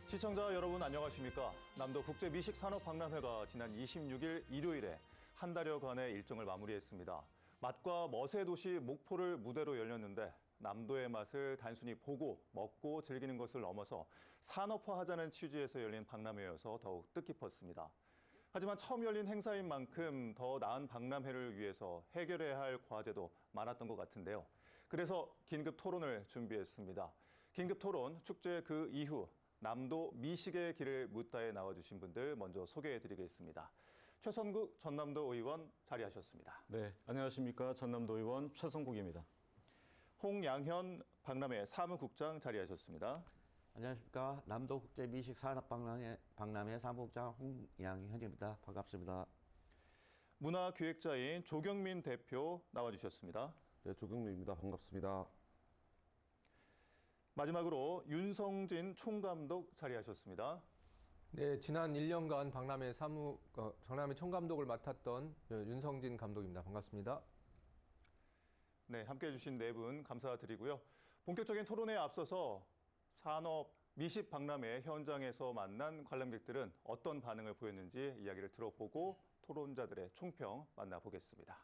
시청자 여러분 안녕하십니까? 남도 국제미식산업박람회가 지난 26일 일요일에 한 달여간의 일정을 마무리했습니다. 맛과 멋의 도시 목포를 무대로 열렸는데 남도의 맛을 단순히 보고 먹고 즐기는 것을 넘어서 산업화하자는 취지에서 열린 박람회여서 더욱 뜻깊었습니다. 하지만 처음 열린 행사인 만큼 더 나은 박람회를 위해서 해결해야 할 과제도 많았던 것 같은데요. 그래서 긴급 토론을 준비했습니다. 긴급 토론, 축제 그 이후 남도 미식의 길을 묻다에 나와주신 분들 먼저 소개해드리겠습니다. 최선국 전남도 의원 자리하셨습니다. 네, 안녕하십니까. 전남도 의원 최선국입니다. 홍양현 박람회 사무국장 자리하셨습니다. 안녕하십니까. 남도국제미식산업박람회 사무국장 홍양현입니다. 반갑습니다. 문화기획자인 조경민 대표 나와주셨습니다. 네, 조경민입니다. 반갑습니다. 마지막으로 윤성진 총감독 자리하셨습니다. 네, 지난 1년간 박람회 총감독을 맡았던 윤성진 감독입니다. 반갑습니다. 네, 함께해 주신 네 분 감사드리고요. 본격적인 토론에 앞서서 산업 미식 박람회 현장에서 만난 관람객들은 어떤 반응을 보였는지 이야기를 들어보고 토론자들의 총평 만나보겠습니다.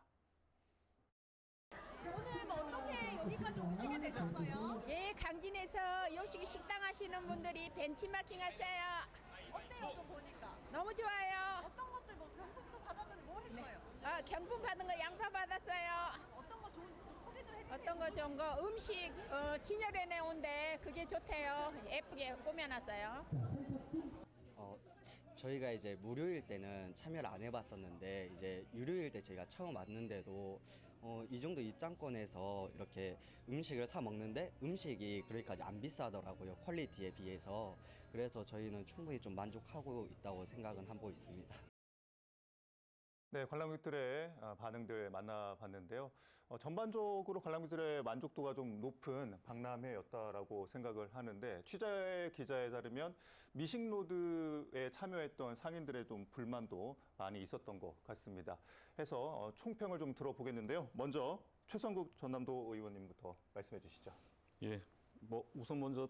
오늘 뭐 어떻게 여기까지 오시게 되셨어요? 예, 강진에서 요식 식당 하시는 분들이 벤치마킹 했어요. 어때요, 좀 보니까? 너무 좋아요. 어떤 것들 뭐 경품도 받았는데 뭐 했어요? 경품 받은 거 양파 받았어요. 어떤 거 좋은지 좀 소개 좀 해주세요. 어떤 거 좋은 거 음식 진열해 내온데 그게 좋대요. 예쁘게 꾸며놨어요. 저희가 이제 무료일 때는 참여를 안 해봤었는데 이제 유료일 때 저희가 처음 왔는데도 이 정도 입장권에서 이렇게 음식을 사 먹는데 음식이 그렇게까지 안 비싸더라고요. 퀄리티에 비해서. 그래서 저희는 충분히 좀 만족하고 있다고 생각은 하고 있습니다. 네, 관람객들의 반응들 만나봤는데요. 전반적으로 관람객들의 만족도가 좀 높은 박람회였다라고 생각을 하는데 취재 기자에 따르면 미식로드에 참여했던 상인들의 좀 불만도 많이 있었던 것 같습니다. 해서 총평을 좀 들어보겠는데요. 먼저 최선국 전남도 의원님부터 말씀해 주시죠. 예, 우선 먼저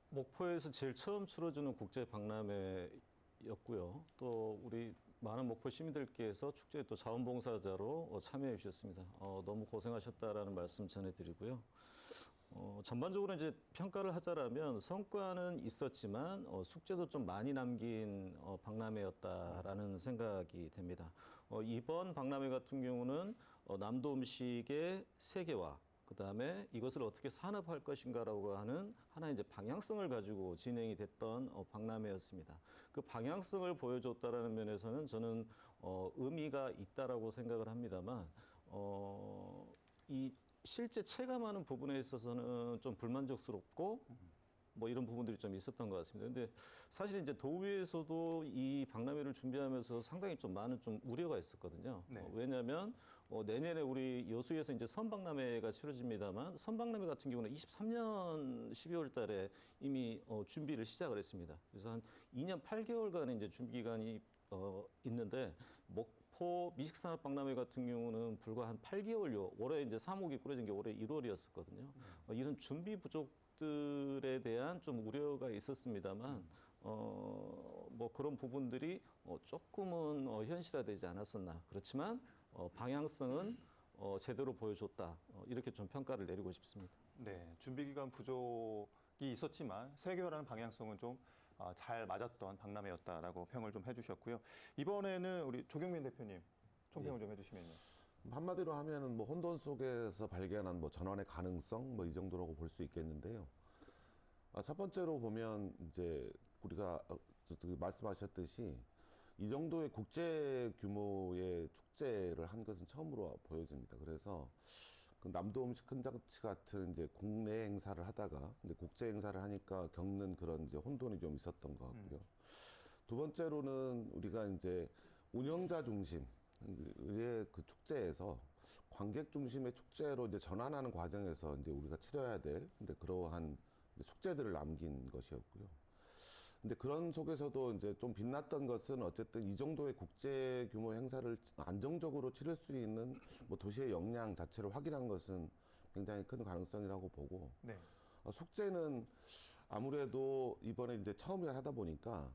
목포에서 제일 처음 치러지는 국제 박람회였고요. 또 우리 많은 목포 시민들께서 축제에 또 자원봉사자로 참여해 주셨습니다. 너무 고생하셨다라는 말씀 전해드리고요. 전반적으로 이제 평가를 하자라면 성과는 있었지만 숙제도 좀 많이 남긴 박람회였다라는 생각이 됩니다. 이번 박람회 같은 경우는 남도 음식의 세계화, 그다음에 이것을 어떻게 산업화할 것인가라고 하는 하나의 이제 방향성을 가지고 진행이 됐던 박람회였습니다. 그 방향성을 보여줬다라는 면에서는 저는 의미가 있다라고 생각을 합니다만 이 실제 체감하는 부분에 있어서는 좀 불만족스럽고 이런 부분들이 좀 있었던 것 같습니다. 근데 사실 이제 도의회에서도 이 박람회를 준비하면서 상당히 좀 많은 좀 우려가 있었거든요. 네. 왜냐하면 내년에 우리 여수에서 이제 선박람회가 치러집니다만 선박람회 같은 경우는 23년 12월 달에 이미 준비를 시작을 했습니다. 그래서 한 2년 8개월간의 이제 준비 기간이 있는데 목포 미식산업박람회 같은 경우는 불과 한 8개월요. 올해 이제 사목이 꾸려진 게 올해 1월이었었거든요. 이런 준비 부족들에 대한 좀 우려가 있었습니다만 그런 부분들이 조금은 현실화되지 않았었나. 그렇지만 방향성은 제대로 보여줬다. 이렇게 좀 평가를 내리고 싶습니다. 네, 준비 기간 부족이 있었지만 세계화라는 방향성은 좀 잘 맞았던 박람회였다라고 평을 좀 해주셨고요. 이번에는 우리 조경민 대표님 총평을 좀 해주시면요. 한마디로 하면은 혼돈 속에서 발견한 전환의 가능성 이 정도라고 볼 수 있겠는데요. 첫 번째로 보면 이제 우리가 말씀하셨듯이 이 정도의 국제 규모의 축제를 한 것은 처음으로 보여집니다. 그래서 그 남도 음식 큰 잔치 같은 이제 국내 행사를 하다가 이제 국제 행사를 하니까 겪는 그런 이제 혼돈이 좀 있었던 것 같고요. 두 번째로는 우리가 이제 운영자 중심의 그 축제에서 관객 중심의 축제로 이제 전환하는 과정에서 이제 우리가 치러야 될 그러한 숙제들을 남긴 것이었고요. 근데 그런 속에서도 이제 좀 빛났던 것은 어쨌든 이 정도의 국제 규모 행사를 안정적으로 치를 수 있는 도시의 역량 자체를 확인한 것은 굉장히 큰 가능성이라고 보고, 네. 숙제는 아무래도 이번에 이제 처음 하다 보니까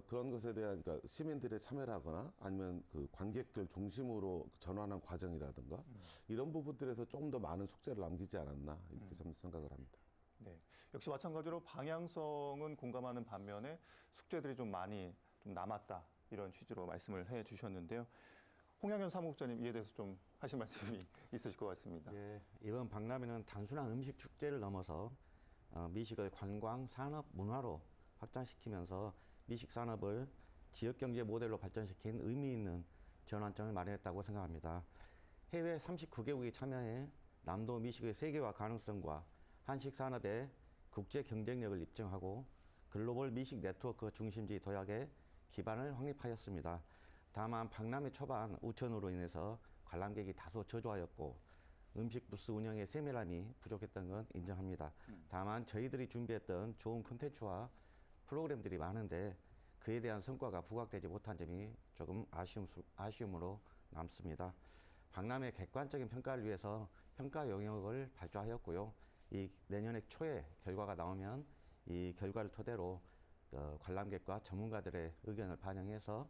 그런 것에 대한 그러니까 시민들의 참여라거나 아니면 그 관객들 중심으로 전환한 과정이라든가 이런 부분들에서 좀 더 많은 숙제를 남기지 않았나 이렇게 좀 생각을 합니다. 네. 역시 마찬가지로 방향성은 공감하는 반면에 숙제들이 좀 많이 좀 남았다. 이런 취지로 말씀을 해 주셨는데요. 홍양현 사무국장님 이에 대해서 좀 하실 말씀이 있으실 것 같습니다. 예, 이번 박람회는 단순한 음식 축제를 넘어서 미식을 관광, 산업, 문화로 확장시키면서 미식 산업을 지역 경제 모델로 발전시킨 의미 있는 전환점을 마련했다고 생각합니다. 해외 39개국이 참여해 남도 미식의 세계화 가능성과 한식 산업의 국제 경쟁력을 입증하고 글로벌 미식 네트워크 중심지 도약에 기반을 확립하였습니다. 다만 박람회 초반 우천으로 인해서 관람객이 다소 저조하였고 음식 부스 운영의 세밀함이 부족했던 건 인정합니다. 다만 저희들이 준비했던 좋은 콘텐츠와 프로그램들이 많은데 그에 대한 성과가 부각되지 못한 점이 조금 아쉬움으로 남습니다. 박람회 객관적인 평가를 위해서 평가 영역을 발주하였고요. 이 내년에 초에 결과가 나오면 이 결과를 토대로 관람객과 전문가들의 의견을 반영해서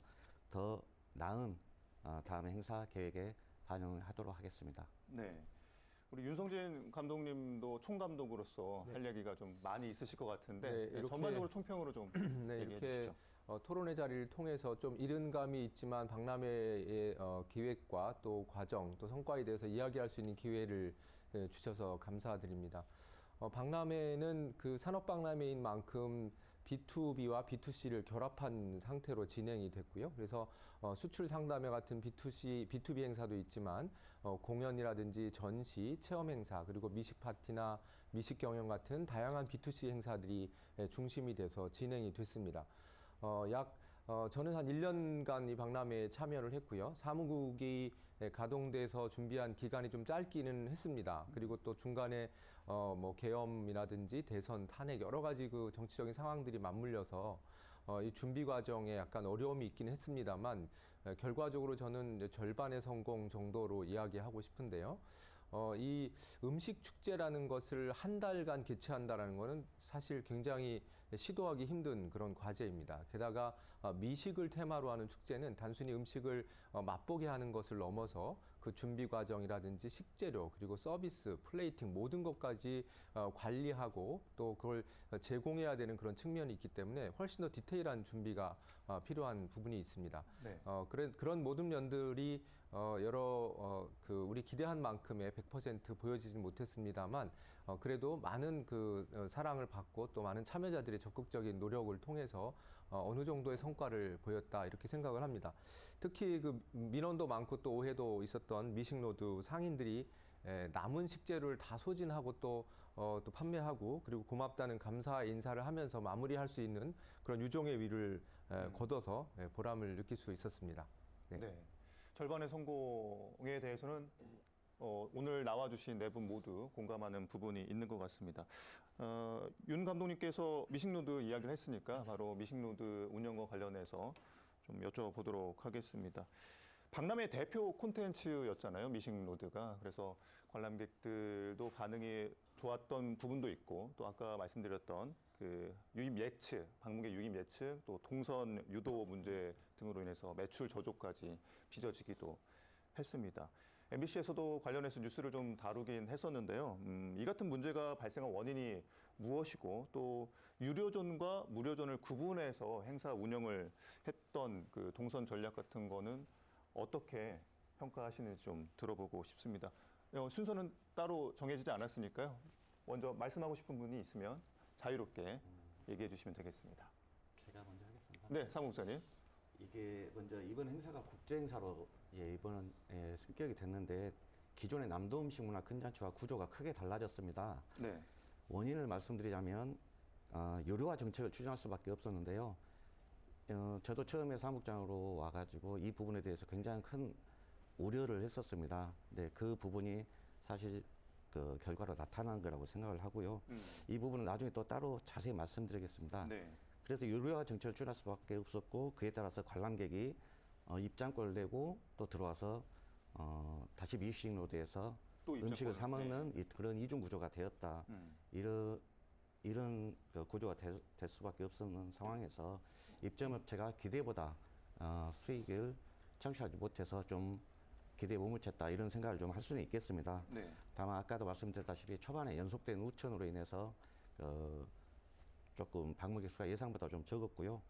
더 나은 다음의 행사 계획에 반영을 하도록 하겠습니다. 네. 우리 윤성진 감독님도 총감독으로서 할 얘기가 좀 많이 있으실 것 같은데 네, 이렇게- 전반적으로 총평으로 좀 네, 얘기해 이렇게 주시죠. 토론회 자리를 통해서 좀 이른 감이 있지만 박람회의 기획과 또 과정, 또 성과에 대해서 이야기할 수 있는 기회를 주셔서 감사드립니다. 박람회는 그 산업박람회인 만큼 B2B와 B2C를 결합한 상태로 진행이 됐고요. 그래서 수출 상담회 같은 B2C, B2B 행사도 있지만 공연이라든지 전시, 체험 행사, 그리고 미식 파티나 미식 경영 같은 다양한 B2C 행사들이 중심이 돼서 진행이 됐습니다. 저는 한 1년간 이 박람회에 참여를 했고요. 사무국이 가동돼서 준비한 기간이 좀 짧기는 했습니다. 그리고 또 중간에 뭐 계엄이라든지 대선, 탄핵 여러 가지 그 정치적인 상황들이 맞물려서 이 준비 과정에 약간 어려움이 있긴 했습니다만 결과적으로 저는 이제 절반의 성공 정도로 이야기하고 싶은데요. 이 음식 축제라는 것을 한 달간 개최한다라는 것은 사실 굉장히 시도하기 힘든 그런 과제입니다. 게다가 미식을 테마로 하는 축제는 단순히 음식을 맛보게 하는 것을 넘어서 그 준비 과정이라든지 식재료 그리고 서비스, 플레이팅 모든 것까지 관리하고 또 그걸 제공해야 되는 그런 측면이 있기 때문에 훨씬 더 디테일한 준비가 필요한 부분이 있습니다. 네. 그런 모든 면들이 우리 기대한 만큼의 100% 보여지지 못했습니다만 그래도 많은 그 사랑을 받고 또 많은 참여자들의 적극적인 노력을 통해서 어느 정도의 성과를 보였다 이렇게 생각을 합니다. 특히 그 민원도 많고 또 오해도 있었던 미식노드 상인들이 남은 식재료를 다 소진하고 또 판매하고 그리고 고맙다는 감사 인사를 하면서 마무리할 수 있는 그런 유종의 미를 거둬서 보람을 느낄 수 있었습니다. 네. 네. 절반의 성공에 대해서는 오늘 나와주신 네 분 모두 공감하는 부분이 있는 것 같습니다. 윤 감독님께서 미식노드 이야기를 했으니까 바로 미식노드 운영과 관련해서 좀 여쭤보도록 하겠습니다. 박람회 대표 콘텐츠였잖아요, 미식노드가. 그래서 관람객들도 반응이 좋았던 부분도 있고 또 아까 말씀드렸던 그 유입 예측, 방문객 유입 예측, 또 동선 유도 문제 등으로 인해서 매출 저조까지 빚어지기도 했습니다. MBC에서도 관련해서 뉴스를 좀 다루긴 했었는데요. 이 같은 문제가 발생한 원인이 무엇이고 또 유료존과 무료존을 구분해서 행사 운영을 했던 그 동선 전략 같은 거는 어떻게 평가하시는지 좀 들어보고 싶습니다. 순서는 따로 정해지지 않았으니까요. 먼저 말씀하고 싶은 분이 있으면 자유롭게 얘기해 주시면 되겠습니다. 제가 먼저 하겠습니다. 네, 사무국장님. 이게 먼저 이번 행사가 국제 행사로 이번 승격이 됐는데 기존의 남도 음식 문화 컨텐츠와 구조가 크게 달라졌습니다. 네. 원인을 말씀드리자면 유료화 정책을 추진할 수밖에 없었는데요. 저도 처음에 사무국장으로 와가지고 이 부분에 대해서 굉장히 큰 우려를 했었습니다. 네, 그 부분이 사실 그 결과로 나타난 거라고 생각을 하고요. 이 부분은 나중에 또 따로 자세히 말씀드리겠습니다. 네. 그래서 유료화 정책을 추진할 수밖에 없었고 그에 따라서 관람객이 입장권을 내고 또 들어와서 다시 미식노드에서 또 음식을 입장권을, 사 먹는 그런 이중 구조가 되었다. 이런 이런 그 구조가 될 수밖에 없었는 상황에서 입점업체가 기대보다 수익을 창출하지 못해서 좀 기대에 못 미쳤다 이런 생각을 좀 할 수는 있겠습니다. 네. 다만 아까도 말씀드렸다시피 초반에 연속된 우천으로 인해서 조금 방문객 수가 예상보다 좀 적었고요.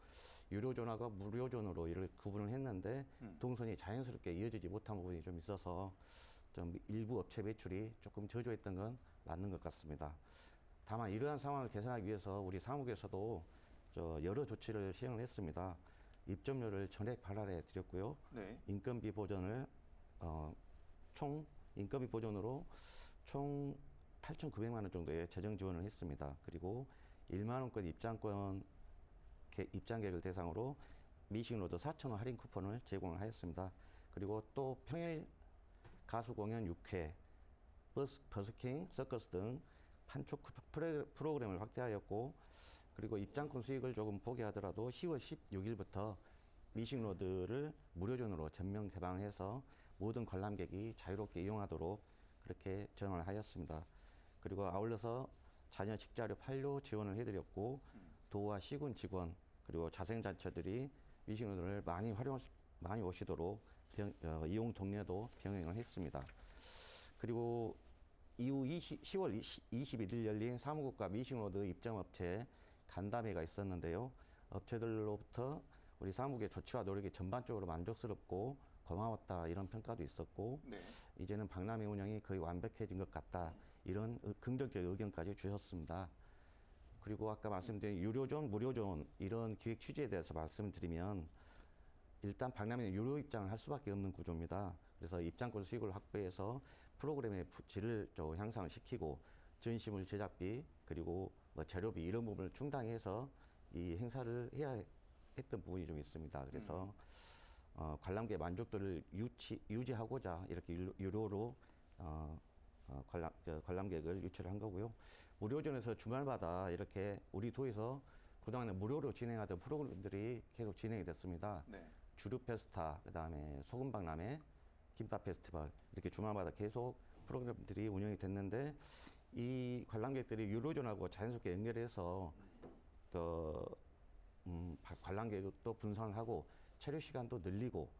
유료존하고 무료존으로 이를 구분을 했는데 동선이 자연스럽게 이어지지 못한 부분이 좀 있어서 좀 일부 업체 매출이 조금 저조했던 건 맞는 것 같습니다. 다만 이러한 상황을 개선하기 위해서 우리 사무국에서도 여러 조치를 시행을 했습니다. 입점료를 전액 발할해 드렸고요. 네. 인건비 보전을 총 인건비 보전으로 총 8,900만 원 정도의 재정 지원을 했습니다. 그리고 1만 원권 입장객을 대상으로 미식로드 4,000원 할인 쿠폰을 제공을 하였습니다. 그리고 또 평일 가수 공연 6회, 버스킹, 서커스 등 판촉 프로그램을 확대하였고, 그리고 입장권 수익을 조금 보게 하더라도 10월 16일부터 미식로드를 무료존으로 전면 개방해서 모든 관람객이 자유롭게 이용하도록 그렇게 전환을 하였습니다. 그리고 아울러서 자녀 식자료 판료 지원을 해드렸고, 도와 시군 직원 그리고 자생자처들이 미식로드를 많이 오시도록 이용 동네도 병행을 했습니다. 그리고 이후 10월 21일 열린 사무국과 미식로드 입점업체 간담회가 있었는데요. 업체들로부터 우리 사무국의 조치와 노력이 전반적으로 만족스럽고 고마웠다 이런 평가도 있었고, 네. 이제는 박람회 운영이 거의 완벽해진 것 같다 이런 긍정적 의견까지 주셨습니다. 그리고 아까 말씀드린 유료존, 무료존 이런 기획 취지에 대해서 말씀드리면, 일단 박람회는 유료 입장을 할 수밖에 없는 구조입니다. 그래서 입장권 수익을 확보해서 프로그램의 질을 좀 향상을 시키고, 전시물 제작비 그리고 뭐 재료비 이런 부분을 충당해서 이 행사를 해야 했던 부분이 좀 있습니다. 그래서 관람객 만족도를 유지하고자 이렇게 유료로 관람객을 유치를 한 거고요. 무료존에서 주말마다 이렇게 우리 도에서 그동안에 무료로 진행하던 프로그램들이 계속 진행이 됐습니다. 네. 주류 페스타, 그다음에 소금 박람회, 김밥 페스티벌 이렇게 주말마다 계속 프로그램들이 운영이 됐는데, 이 관람객들이 유료존하고 자연스럽게 연결해서 관람객도 분산을 하고 체류 시간도 늘리고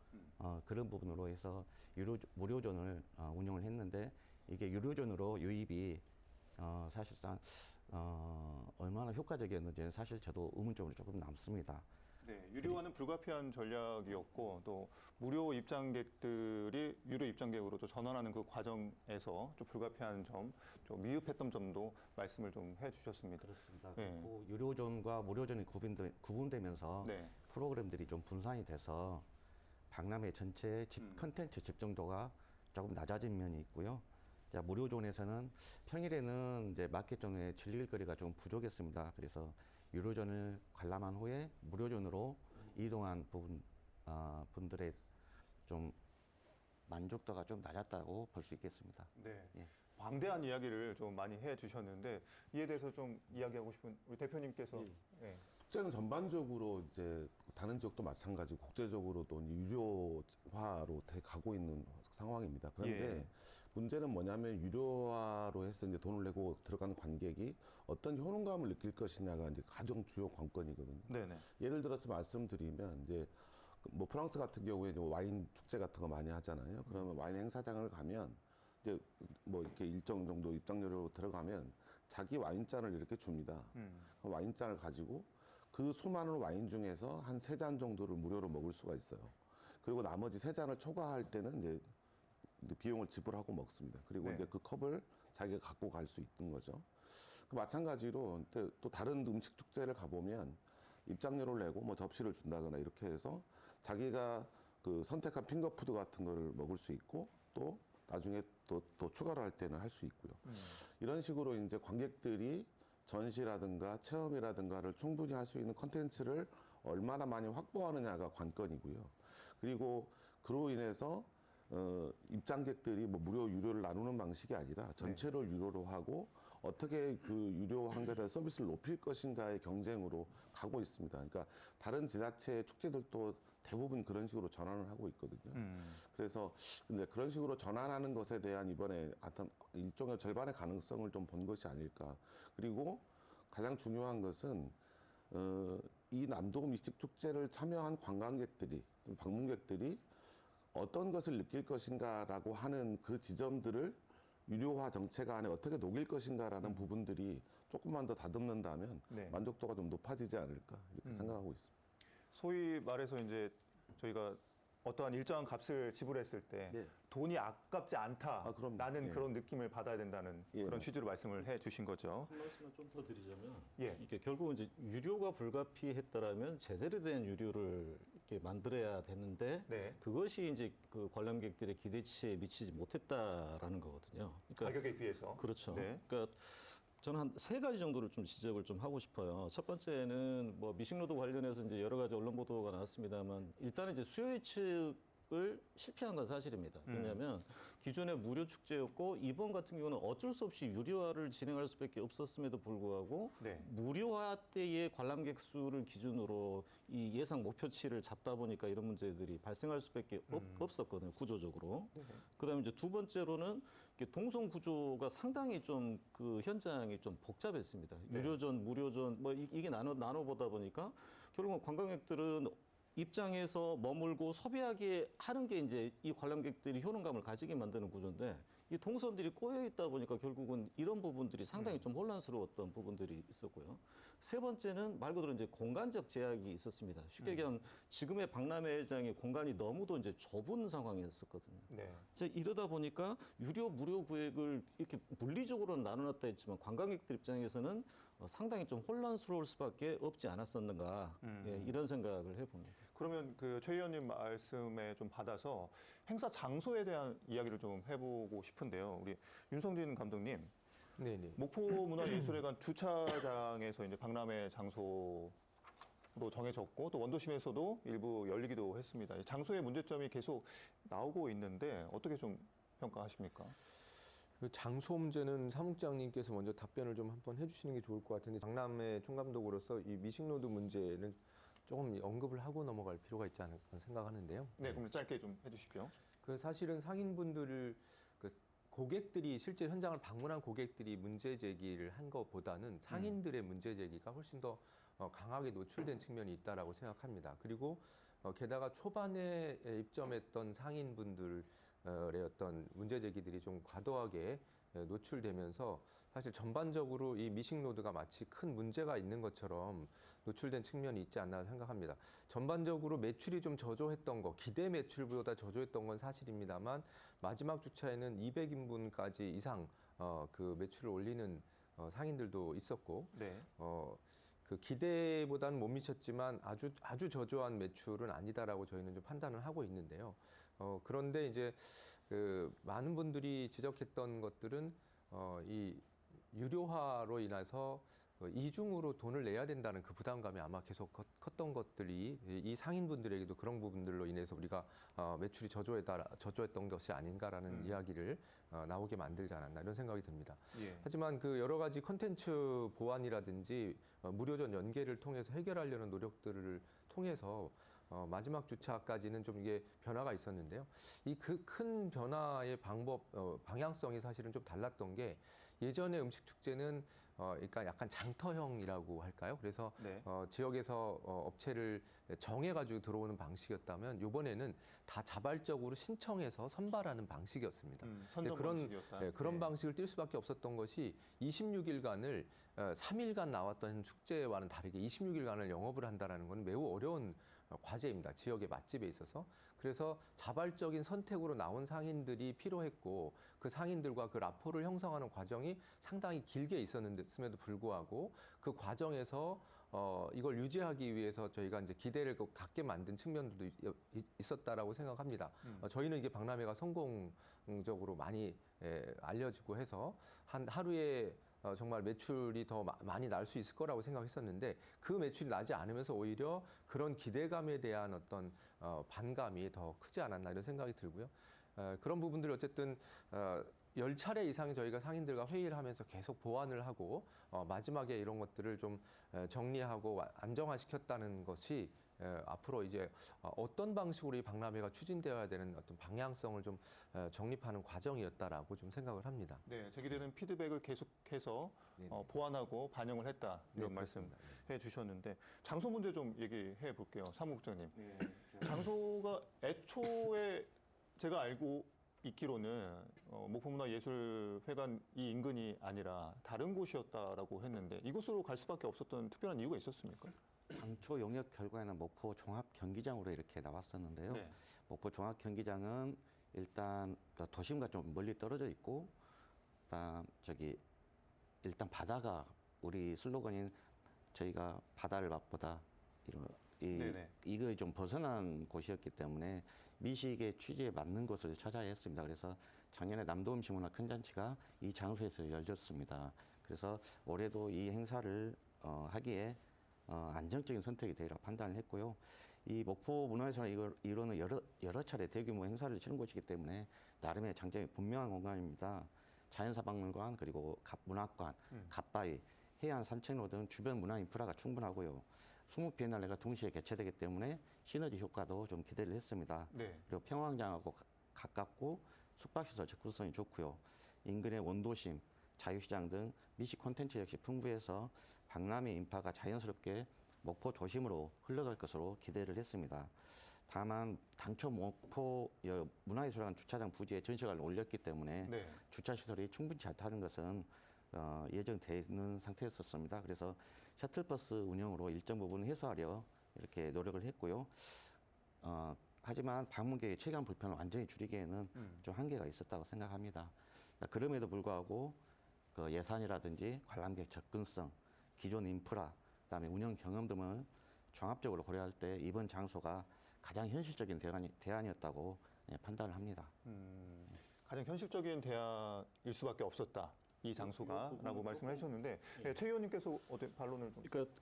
그런 부분으로 해서 무료존을 운영을 했는데, 이게 유료존으로 유입이 사실상 얼마나 효과적이었는지는 사실 저도 의문점으로 조금 남습니다. 네, 유료화는 불가피한 전략이었고, 또 무료 입장객들이 유료 입장객으로 또 전환하는 그 과정에서 좀 불가피한 점, 좀 미흡했던 점도 말씀을 좀 해주셨습니다. 그렇습니다. 네. 그리고 유료존과 무료존이 구분되면서 네. 프로그램들이 좀 분산이 돼서 박람회 전체의 컨텐츠 집중도가 조금 낮아진 면이 있고요. 자, 무료존에서는 평일에는 이제 마켓존에 즐길 거리가 좀 부족했습니다. 그래서 유료존을 관람한 후에 무료존으로 이동한 분들의 좀 만족도가 좀 낮았다고 볼 수 있겠습니다. 네. 예. 방대한 이야기를 좀 많이 해주셨는데, 이에 대해서 좀 이야기하고 싶은 우리 대표님께서. 네. 축제는 전반적으로 이제 다른 지역도 마찬가지고 국제적으로도 유료화로 돼 가고 있는 상황입니다. 그런데 예. 문제는 뭐냐면, 유료화로 해서 이제 돈을 내고 들어가는 관객이 어떤 효능감을 느낄 것이냐가 이제 가장 주요 관건이거든요. 네네. 예를 들어서 말씀드리면, 이제 뭐 프랑스 같은 경우에 이제 와인 축제 같은 거 많이 하잖아요. 그러면 와인 행사장을 가면 이제 뭐 이렇게 일정 정도 입장료로 들어가면 자기 와인잔을 이렇게 줍니다. 그 와인잔을 가지고 그 수많은 와인 중에서 한 3잔 정도를 무료로 먹을 수가 있어요. 그리고 나머지 3잔을 초과할 때는 이제 비용을 지불하고 먹습니다. 그리고 네. 이제 그 컵을 자기가 갖고 갈 수 있는 거죠. 그 마찬가지로 또 다른 음식 축제를 가보면 입장료를 내고 뭐 접시를 준다거나 이렇게 해서 자기가 그 선택한 핑거푸드 같은 거를 먹을 수 있고, 또 나중에 또 추가로 할 때는 할 수 있고요. 이런 식으로 이제 관객들이 전시라든가 체험이라든가를 충분히 할 수 있는 컨텐츠를 얼마나 많이 확보하느냐가 관건이고요. 그리고 그로 인해서 입장객들이 뭐 무료 유료를 나누는 방식이 아니라 전체를 유료로 하고, 어떻게 그 유료한 것에 대한 서비스를 높일 것인가의 경쟁으로 가고 있습니다. 그러니까 다른 지자체 축제들도 대부분 그런 식으로 전환을 하고 있거든요. 그래서 근데 그런 식으로 전환하는 것에 대한 이번에 어떤 일종의 절반의 가능성을 좀 본 것이 아닐까. 그리고 가장 중요한 것은 이 남도 미식 축제를 참여한 관광객들이, 방문객들이 어떤 것을 느낄 것인가라고 하는 그 지점들을 유료화 정책 안에 어떻게 녹일 것인가라는 부분들이 조금만 더 다듬는다면 네. 만족도가 좀 높아지지 않을까 이렇게 생각하고 있습니다. 소위 말해서 이제 저희가 어떠한 일정한 값을 지불했을 때 예. 돈이 아깝지 않다라는 그럼요. 예. 그런 느낌을 받아야 된다는 예, 그런 맞습니다. 취지로 말씀을 해 주신 거죠. 한 말씀을 좀 더 드리자면 예. 이게 결국은 이제 유료가 불가피했다라면 제대로 된 유료를 이렇게 만들어야 되는데 네. 그것이 이제 그 관람객들의 기대치에 미치지 못했다라는 거거든요. 그러니까 가격에 비해서. 그렇죠. 네. 그러니까 저는 한 세 가지 정도를 좀 지적을 좀 하고 싶어요. 첫 번째는 뭐 미식로드 관련해서 이제 여러 가지 언론 보도가 나왔습니다만 일단은 이제 수요 예측을 실패한 건 사실입니다. 왜냐하면 기존에 무료 축제였고 이번 같은 경우는 어쩔 수 없이 유료화를 진행할 수밖에 없었음에도 불구하고 네. 무료화 때의 관람객 수를 기준으로 이 예상 목표치를 잡다 보니까 이런 문제들이 발생할 수밖에 없었거든요, 구조적으로. 그다음에 이제 두 번째로는 이게 동선 구조가 상당히 좀 그 현장이 좀 복잡했습니다. 유료전, 무료전 뭐 이게 나눠 보다 보니까 결국은 관광객들은 입장에서 머물고 소비하게 하는 게 이제 이 관람객들이 효능감을 가지게 만드는 구조인데 이 동선들이 꼬여 있다 보니까 결국은 이런 부분들이 상당히 좀 혼란스러웠던 부분들이 있었고요. 세 번째는 말 그대로 이제 공간적 제약이 있었습니다. 쉽게 얘기하면 지금의 박람회장의 공간이 너무도 이제 좁은 상황이었었거든요. 네. 이제 이러다 보니까 유료 무료 구획을 이렇게 물리적으로는 나눠놨다 했지만 관광객들 입장에서는 상당히 좀 혼란스러울 수밖에 없지 않았었는가 예, 이런 생각을 해봅니다. 그러면 그 최 의원님 말씀에 좀 받아서 행사 장소에 대한 이야기를 좀 해보고 싶은데요. 우리 윤성진 감독님, 네네. 목포문화예술회관 주차장에서 이제 박람회 장소로 정해졌고 또 원도심에서도 일부 열리기도 했습니다. 이 장소의 문제점이 계속 나오고 있는데 어떻게 좀 평가하십니까? 그 장소 문제는 사무장님께서 먼저 답변을 좀 한번 해주시는 게 좋을 것 같은데 박람회 총감독으로서 이 미식로드 문제는 조금 언급을 하고 넘어갈 필요가 있지 않을까 생각하는데요. 네, 그럼 짧게 좀 해주십시오. 그 사실은 상인분들을 그 고객들이 실제 현장을 방문한 고객들이 문제 제기를 한 것보다는 상인들의 문제 제기가 훨씬 더 강하게 노출된 측면이 있다라고 생각합니다. 그리고 게다가 초반에 입점했던 상인분들의 어떤 문제 제기들이 좀 과도하게 노출되면서 사실 전반적으로 이 미식로드가 마치 큰 문제가 있는 것처럼 노출된 측면이 있지 않나 생각합니다. 전반적으로 매출이 좀 저조했던 거, 기대 매출보다 저조했던 건 사실입니다만 마지막 주차에는 200인분까지 이상 그 매출을 올리는 상인들도 있었고 네. 그 기대보다는 못 미쳤지만 아주 저조한 매출은 아니다라고 저희는 좀 판단을 하고 있는데요. 그런데 이제 그 많은 분들이 지적했던 것들은 이 유료화로 인해서 이중으로 돈을 내야 된다는 그 부담감이 아마 계속 컸던 것들이 이 상인분들에게도 그런 부분들로 인해서 우리가 매출이 저조했던 것이 아닌가라는 이야기를 나오게 만들지 않았나 이런 생각이 듭니다. 예. 하지만 그 여러 가지 콘텐츠 보완이라든지 무료전 연계를 통해서 해결하려는 노력들을 통해서 마지막 주차까지는 좀 이게 변화가 있었는데요. 이 그 큰 변화의 방향성이 사실은 좀 달랐던 게 예전에 음식 축제는 그러니까 약간 장터형이라고 할까요? 그래서 네. 지역에서 업체를 정해가지고 들어오는 방식이었다면 이번에는 다 자발적으로 신청해서 선발하는 방식이었습니다. 선정 그런 방식이었다. 그런 네. 방식을 띌 수밖에 없었던 것이 26일간을 3일간 나왔던 축제와는 다르게 26일간을 영업을 한다라는 건 매우 어려운 과제입니다. 지역의 맛집에 있어서. 그래서 자발적인 선택으로 나온 상인들이 필요했고 그 상인들과 그 라포를 형성하는 과정이 상당히 길게 있었음에도 불구하고 그 과정에서 이걸 유지하기 위해서 저희가 이제 기대를 갖게 만든 측면들도 있었다라고 생각합니다. 저희는 이게 박람회가 성공적으로 많이 알려지고 해서 하루에 정말 매출이 더 많이 날 수 있을 거라고 생각했었는데 그 매출이 나지 않으면서 오히려 그런 기대감에 대한 어떤 반감이 더 크지 않았나 이런 생각이 들고요. 그런 부분들이 어쨌든 10차례 이상 저희가 상인들과 회의를 하면서 계속 보완을 하고 마지막에 이런 것들을 좀 정리하고 안정화시켰다는 것이 앞으로 이제 어떤 방식으로 이 박람회가 추진되어야 되는 어떤 방향성을 좀 정립하는 과정이었다라고 좀 생각을 합니다. 네, 제기되는 피드백을 계속해서 네네. 보완하고 반영을 했다 이런 네, 말씀 그렇습니다. 해주셨는데 장소 문제 좀 얘기해 볼게요, 사무국장님. 장소가 애초에 제가 알고 있기로는 목포문화예술회관 이 인근이 아니라 다른 곳이었다라고 했는데 이곳으로 갈 수밖에 없었던 특별한 이유가 있었습니까? 당초 용역 결과에는 목포 종합 경기장으로 이렇게 나왔었는데요. 네. 목포 종합 경기장은 일단 그 도심과 좀 멀리 떨어져 있고, 그다음 일단 바다가 우리 슬로건인 저희가 바다를 맛보다 네네. 이거에 좀 벗어난 곳이었기 때문에 미식의 취지에 맞는 곳을 찾아야 했습니다. 그래서 작년에 남도 음식문화 큰 잔치가 이 장소에서 열렸습니다. 그래서 올해도 이 행사를 하기에 안정적인 선택이 되리라 판단을 했고요. 이 목포 문화예술원 이론은 여러 차례 대규모 행사를 치른 곳이기 때문에 나름의 장점이 분명한 공간입니다. 자연사박물관 그리고 문학관, 갓바위, 해안 산책로 등 주변 문화 인프라가 충분하고요. 20비엔날레가 동시에 개최되기 때문에 시너지 효과도 좀 기대를 했습니다. 네. 그리고 평화광장하고 가깝고 숙박시설 접근성이 좋고요. 인근의 원도심, 자유시장 등 미식 콘텐츠 역시 풍부해서 박람회 인파가 자연스럽게 목포 도심으로 흘러갈 것으로 기대를 했습니다. 다만 당초 목포 문화예술관 주차장 부지에 전시관을 올렸기 때문에 네. 주차시설이 충분치 않다는 것은 예정되어 있는 상태였었습니다. 그래서 셔틀버스 운영으로 일정 부분 해소하려 이렇게 노력을 했고요. 하지만 방문객의 체감 불편을 완전히 줄이기에는 좀 한계가 있었다고 생각합니다. 그럼에도 불구하고 그 예산이라든지 관람객 접근성, 기존 인프라, 그다음에 운영 경험 등을 종합적으로 고려할 때 이번 장소가 가장 현실적인 대안이었다고 판단을 합니다. 가장 현실적인 대안일 수밖에 없었다. 이 장소가라고 말씀을 해주셨는데 최 의원님께서 어떤 반론을 좀. 그러니까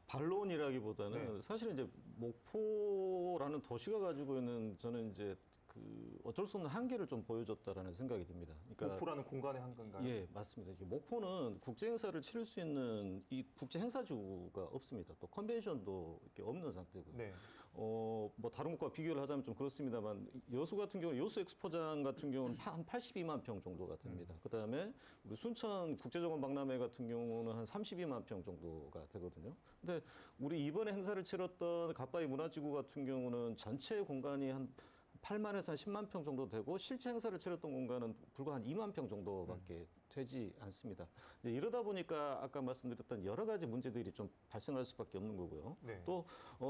반론이라기보다는 네. 사실은 이제 목포라는 도시가 가지고 있는 저는 이제 그 어쩔 수 없는 한계를 좀 보여줬다라는 생각이 듭니다. 그러니까 목포라는 공간의 한계인가요? 예, 맞습니다. 이게 목포는 국제 행사를 치를 수 있는 이 국제 행사주가 없습니다. 또 컨벤션도 이렇게 없는 상태고요. 네. 뭐 다른 곳과 비교를 하자면 좀 그렇습니다만 여수 같은 경우는 여수 엑스포장 같은 경우는 한 82만 평 정도가 됩니다. 그다음에 우리 순천 국제정원 박람회 같은 경우는 한 32만 평 정도가 되거든요. 근데 우리 이번에 행사를 치렀던 갓바위 문화지구 같은 경우는 전체 공간이 한 8만에서 한 10만 평 정도 되고 실제 행사를 치렀던 공간은 불과 한 2만 평 정도밖에 되지 않습니다. 이제 이러다 보니까 아까 말씀드렸던 여러 가지 문제들이 좀 발생할 수밖에 없는 거고요. 네. 또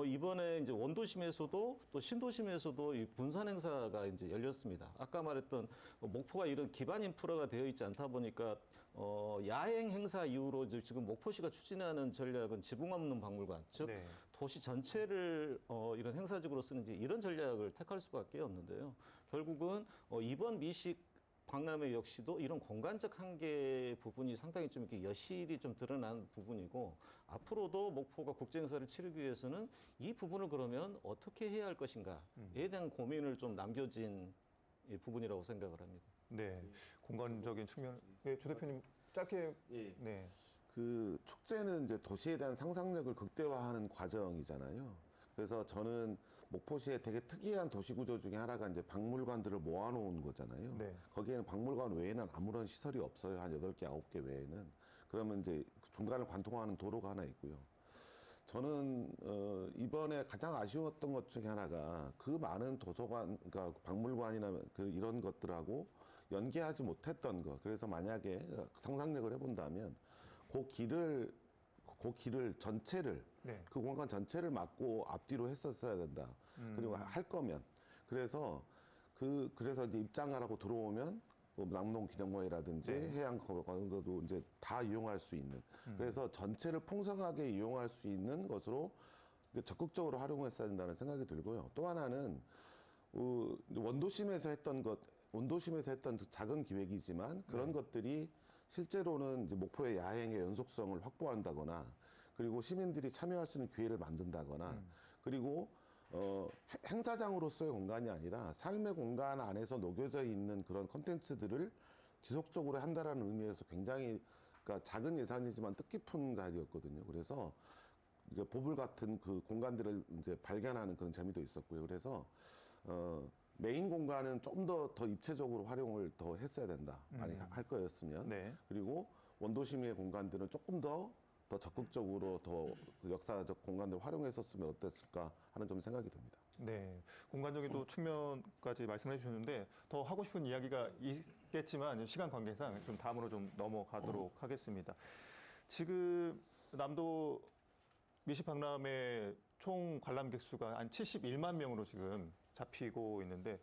이번에 이제 원도심에서도 또 신도심에서도 이 분산 행사가 이제 열렸습니다. 아까 말했던 목포가 이런 기반 인프라가 되어 있지 않다 보니까 야행 행사 이후로 이제 지금 목포시가 추진하는 전략은 지붕 없는 박물관, 즉 네. 도시 전체를 이런 행사적으로 쓰는 이런 전략을 택할 수밖에 없는데요. 결국은 이번 미식 박람회 역시도 이런 공간적 한계 부분이 상당히 좀 이렇게 여실히 좀 드러난 부분이고 앞으로도 목포가 국제 행사를 치르기 위해서는 이 부분을 그러면 어떻게 해야 할 것인가에 대한 고민을 좀 남겨진 부분이라고 생각을 합니다. 네. 공간적인 측면. 네, 조 대표님 짧게. 예. 네. 그 축제는 이제 도시에 대한 상상력을 극대화하는 과정이잖아요. 그래서 저는 목포시의 되게 특이한 도시 구조 중에 하나가 이제 박물관들을 모아놓은 거잖아요. 네. 거기에는 박물관 외에는 아무런 시설이 없어요. 한 8개, 9개 외에는. 그러면 이제 중간을 관통하는 도로가 하나 있고요. 저는 이번에 가장 아쉬웠던 것 중에 하나가 그 많은 도서관, 그러니까 박물관이나 이런 것들하고 연계하지 못했던 거. 그래서 만약에 상상력을 해본다면 그 길을 전체를 네. 그 공간 전체를 막고 앞뒤로 했었어야 된다. 그리고 할 거면 그래서 이제 입장하라고 들어오면 뭐 남농 기념관이라든지 네. 해양 관광도 이제 다 이용할 수 있는. 그래서 전체를 풍성하게 이용할 수 있는 것으로 적극적으로 활용했어야 된다는 생각이 들고요. 또 하나는 원도심에서 했던 작은 기획이지만 그런 것들이 실제로는 이제 목포의 야행의 연속성을 확보한다거나 그리고 시민들이 참여할 수 있는 기회를 만든다거나 그리고 행사장으로서의 공간이 아니라 삶의 공간 안에서 녹여져 있는 그런 콘텐츠들을 지속적으로 한다라는 의미에서 굉장히 그러니까 작은 예산이지만 뜻깊은 자리였거든요. 그래서 이제 보물 같은 그 공간들을 이제 발견하는 그런 재미도 있었고요. 그래서 메인 공간은 좀 더 입체적으로 활용을 더 했어야 된다. 많이 할 거였으면. 네. 그리고 원도심의 공간들은 조금 더 적극적으로 더 그 역사적 공간들을 활용했었으면 어땠을까 하는 좀 생각이 듭니다. 네, 공간적인 또 측면까지 말씀해 주셨는데 더 하고 싶은 이야기가 있겠지만 시간 관계상 좀 다음으로 좀 넘어가도록 하겠습니다. 지금 남도 미식박람회 총 관람객 수가 한 71만 명으로 지금 잡히고 있는데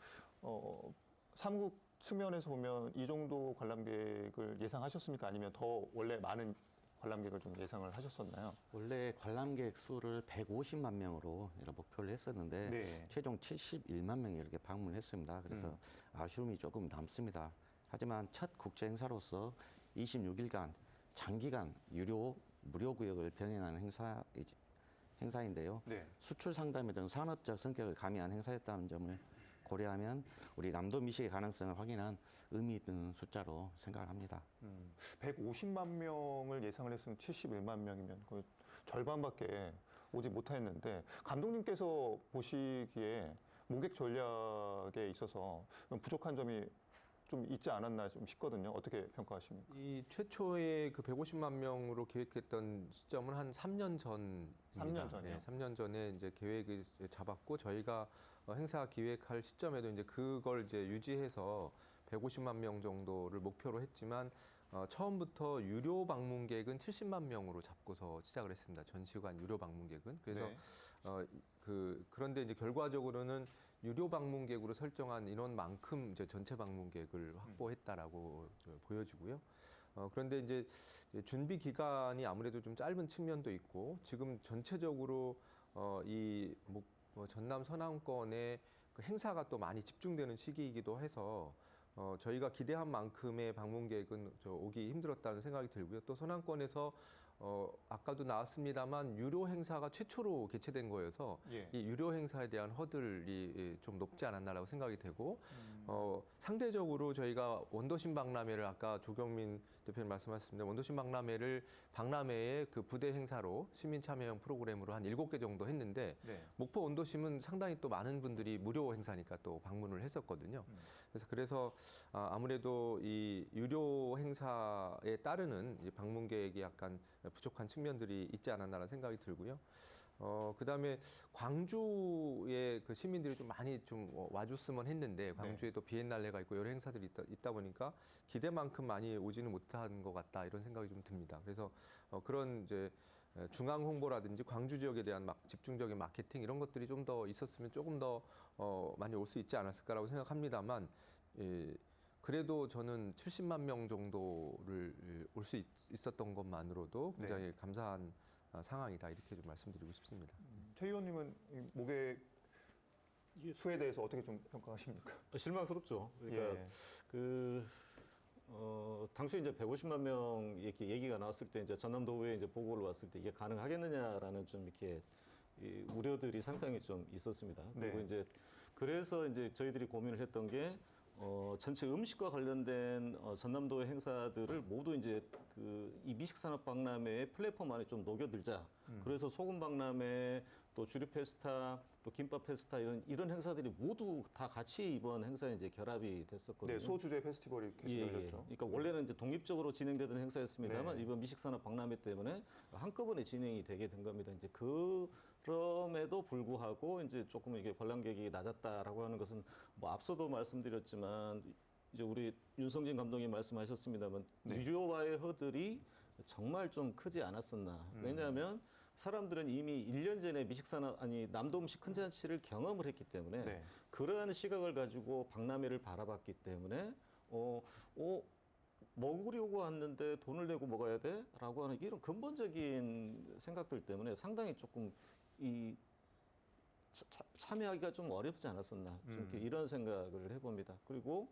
사무국 측면에서 보면 이 정도 관람객을 예상하셨습니까? 아니면 더 원래 많은 관람객을 좀 예상을 하셨었나요? 원래 관람객 수를 150만 명으로 이런 목표를 했었는데 네. 최종 71만 명이 이렇게 방문했습니다. 그래서 아쉬움이 조금 남습니다. 하지만 첫 국제 행사로서 26일간 장기간 무료 구역을 병행하는 행사인데요. 네. 수출 상담이 등 산업적 성격을 가미한 행사였다는 점을 고려하면 우리 남도 미식의 가능성을 확인한 의미 있는 숫자로 생각을 합니다. 150만 명을 예상을 했으면 71만 명이면 거의 절반밖에 오지 못했는데 감독님께서 보시기에 모객 전략에 있어서 부족한 점이 좀 있지 않았나 좀 싶거든요. 어떻게 평가하십니까? 이 최초의 그 150만 명으로 계획했던 시점은 한 3년 전입니다. 3년 전이요? 네, 3년 전에 이제 계획을 잡았고 저희가 행사 기획할 시점에도 이제 그걸 이제 유지해서 150만 명 정도를 목표로 했지만 처음부터 유료 방문객은 70만 명으로 잡고서 시작을 했습니다. 전시관 유료 방문객은. 그래서 네. 그런데 이제 결과적으로는 유료 방문객으로 설정한 인원만큼 이제 전체 방문객을 확보했다라고 보여지고요. 그런데 이제 준비 기간이 아무래도 좀 짧은 측면도 있고 지금 전체적으로 전남 서남권에 그 행사가 또 많이 집중되는 시기이기도 해서 저희가 기대한 만큼의 방문객은 오기 힘들었다는 생각이 들고요. 또 서남권에서 아까도 나왔습니다만 유료 행사가 최초로 개최된 거여서 예. 이 유료 행사에 대한 허들이 좀 높지 않았나라고 생각이 되고 상대적으로 저희가 원도심 박람회를 아까 조경민 대표님 말씀하셨습니다. 원도심 박람회의 그 부대 행사로 시민 참여형 프로그램으로 한 7개 정도 했는데 네. 목포 원도심은 상당히 또 많은 분들이 무료 행사니까 또 방문을 했었거든요. 그래서 아무래도 이 유료 행사에 따르는 이제 방문객이 약간 부족한 측면들이 있지 않았나라는 생각이 들고요. 그다음에 광주에 그 시민들이 좀 많이 좀 와줬으면 했는데 광주에 또 비엔날레가 있고 여러 행사들이 있다 보니까 기대만큼 많이 오지는 못한 것 같다 이런 생각이 좀 듭니다. 그래서 그런 이제 중앙 홍보라든지 광주 지역에 대한 집중적인 마케팅 이런 것들이 좀 더 있었으면 조금 더 많이 올 수 있지 않았을까라고 생각합니다만 그래도 저는 70만 명 정도를 올 수 있었던 것만으로도 굉장히 감사한 상황이다 이렇게 좀 말씀드리고 싶습니다. 최 의원님은 이 모객 수에 대해서 어떻게 좀 평가하십니까? 실망스럽죠. 그러니까 예. 당초에 이제 150만 명 이렇게 얘기가 나왔을 때 이제 전남도의회 이제 보고를 왔을 때 이게 가능하겠느냐라는 좀 이렇게 우려들이 상당히 좀 있었습니다. 그리고 네. 이제 그래서 이제 저희들이 고민을 했던 게 전체 음식과 관련된 전남도의 행사들을 모두 이제 이 미식산업 박람회의 플랫폼 안에 좀 녹여들자. 그래서 소금 박람회, 또 주류 페스타, 또 김밥 페스타 이런 행사들이 모두 다 같이 이번 행사에 이제 결합이 됐었거든요. 네, 소주제 페스티벌이 계속 열렸죠. 그러니까 원래는 이제 독립적으로 진행되던 행사였습니다만 네. 이번 미식산업 박람회 때문에 한꺼번에 진행이 되게 된 겁니다. 이제 그럼에도 불구하고 이제 조금 이게 관람객이 낮았다라고 하는 것은 뭐 앞서도 말씀드렸지만 이제 우리 윤성진 감독님 말씀하셨습니다만 유료화의 허들이 정말 좀 크지 않았었나. 왜냐하면 사람들은 이미 1년 전에 남도 음식 큰 잔치를 경험을 했기 때문에 네. 그러한 시각을 가지고 박람회를 바라봤기 때문에 먹으려고 왔는데 돈을 내고 먹어야 돼? 라고 하는 이런 근본적인 생각들 때문에 상당히 조금 참여하기가 좀 어렵지 않았었나. 좀 이렇게 이런 생각을 해봅니다. 그리고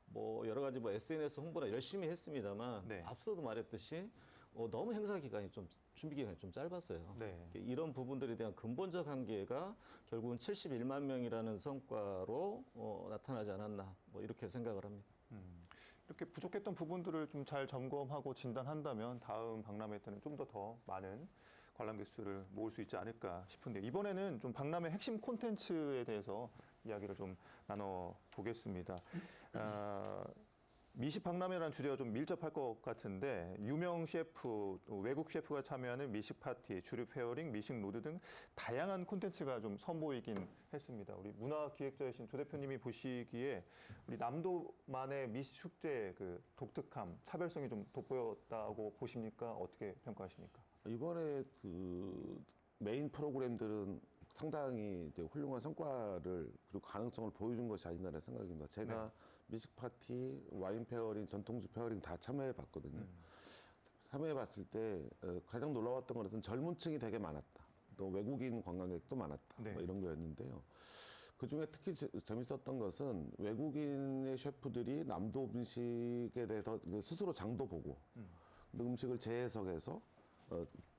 뭐 여러 가지 SNS 홍보나 열심히 했습니다만 네. 앞서도 말했듯이 너무 행사 기간이 준비 기간이 좀 짧았어요. 네. 이런 부분들에 대한 근본적 한계가 결국은 71만 명이라는 성과로 나타나지 않았나 뭐 이렇게 생각을 합니다. 이렇게 부족했던 부분들을 좀 잘 점검하고 진단한다면 다음 박람회 때는 좀 더 많은 관람객 수를 모을 수 있지 않을까 싶은데 이번에는 좀 박람회 핵심 콘텐츠에 대해서 이야기를 좀 나눠보겠습니다. 미식 박람회라는 주제와 좀 밀접할 것 같은데 유명 셰프, 또 외국 셰프가 참여하는 미식 파티, 주류 페어링, 미식 로드 등 다양한 콘텐츠가 좀 선보이긴 했습니다. 우리 문화기획자이신 조 대표님이 보시기에 우리 남도만의 미식 축제의 그 독특함, 차별성이 좀 돋보였다고 보십니까? 어떻게 평가하십니까? 이번에 그 메인 프로그램들은 상당히 이제 훌륭한 성과를 그리고 가능성을 보여준 것이 아닌가라는 생각입니다. 제가 미식 파티, 와인 페어링, 전통주 페어링 다 참여해 봤거든요. 참여해 봤을 때 가장 놀라웠던 것은 젊은 층이 되게 많았다. 또 외국인 관광객도 많았다. 네. 뭐 이런 거였는데요. 그 중에 특히 재밌었던 것은 외국인의 셰프들이 남도 음식에 대해서 스스로 장도 보고 음식을 재해석해서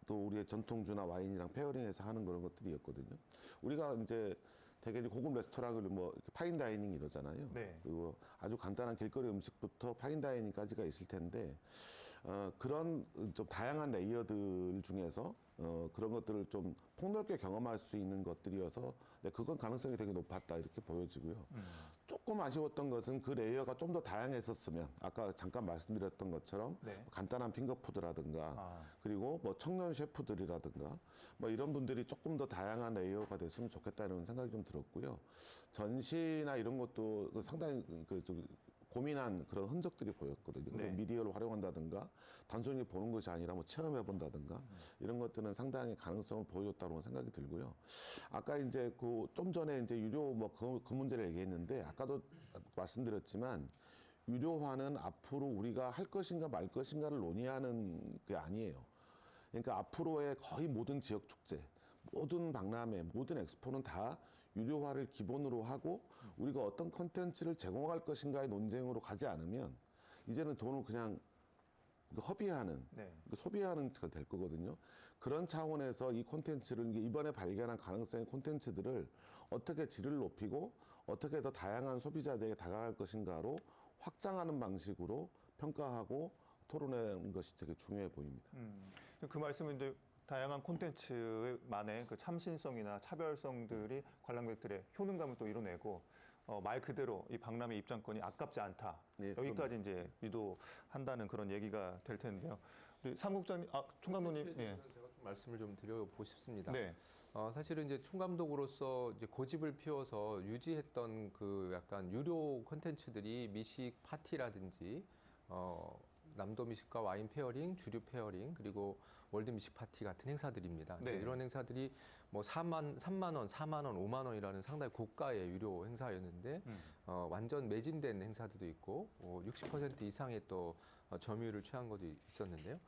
또 우리의 전통주나 와인이랑 페어링해서 하는 그런 것들이었거든요. 우리가 이제 되게 고급 레스토랑을 뭐 이렇게 파인 다이닝 이러잖아요. 네. 그리고 아주 간단한 길거리 음식부터 파인 다이닝까지가 있을 텐데 그런 좀 다양한 레이어들 중에서 그런 것들을 좀 폭넓게 경험할 수 있는 것들이어서 네, 그건 가능성이 되게 높았다 이렇게 보여지고요. 조금 아쉬웠던 것은 그 레이어가 좀 더 다양했었으면 아까 잠깐 말씀드렸던 것처럼 네. 간단한 핑거푸드라든가 그리고 뭐 청년 셰프들이라든가 뭐 이런 분들이 조금 더 다양한 레이어가 됐으면 좋겠다는 생각이 좀 들었고요. 전시나 이런 것도 상당히 좀 고민한 그런 흔적들이 보였거든요. 네. 미디어를 활용한다든가 단순히 보는 것이 아니라 뭐 체험해 본다든가 이런 것들은 상당히 가능성을 보여줬다고 생각이 들고요. 아까 이제 그 좀 전에 이제 유료 뭐 그 문제를 얘기했는데 아까도 말씀드렸지만 유료화는 앞으로 우리가 할 것인가 말 것인가를 논의하는 게 아니에요. 그러니까 앞으로의 거의 모든 지역 축제, 모든 박람회, 모든 엑스포는 다 유료화를 기본으로 하고 우리가 어떤 콘텐츠를 제공할 것인가의 논쟁으로 가지 않으면 이제는 돈을 그냥 허비하는, 네. 소비하는 게 될 거거든요. 그런 차원에서 이 콘텐츠를 이번에 발견한 가능성의 콘텐츠들을 어떻게 질을 높이고 어떻게 더 다양한 소비자들에게 다가갈 것인가로 확장하는 방식으로 평가하고 토론하는 것이 되게 중요해 보입니다. 그 말씀은 이제 다양한 콘텐츠만의 그 참신성이나 차별성들이 관람객들의 효능감을 또 이뤄내고 말 그대로 이 박람회 입장권이 아깝지 않다. 네, 여기까지 이제 유도한다는 그런 얘기가 될 텐데요. 우리 사무국장님, 총감독님, 예. 제가 좀 말씀을 좀 드려보고 싶습니다. 네. 사실은 이제 총감독으로서 이제 고집을 피워서 유지했던 그 약간 유료 콘텐츠들이 미식 파티라든지 남도 미식과 와인 페어링, 주류 페어링, 그리고 월드 미식 파티 같은 행사들입니다. 네. 이런 행사들이 뭐 3만 원, 4만 원, 5만 원이라는 상당히 고가의 유료 행사였는데 완전 매진된 행사들도 있고 60% 이상의 또 점유율을 취한 것도 있었는데요.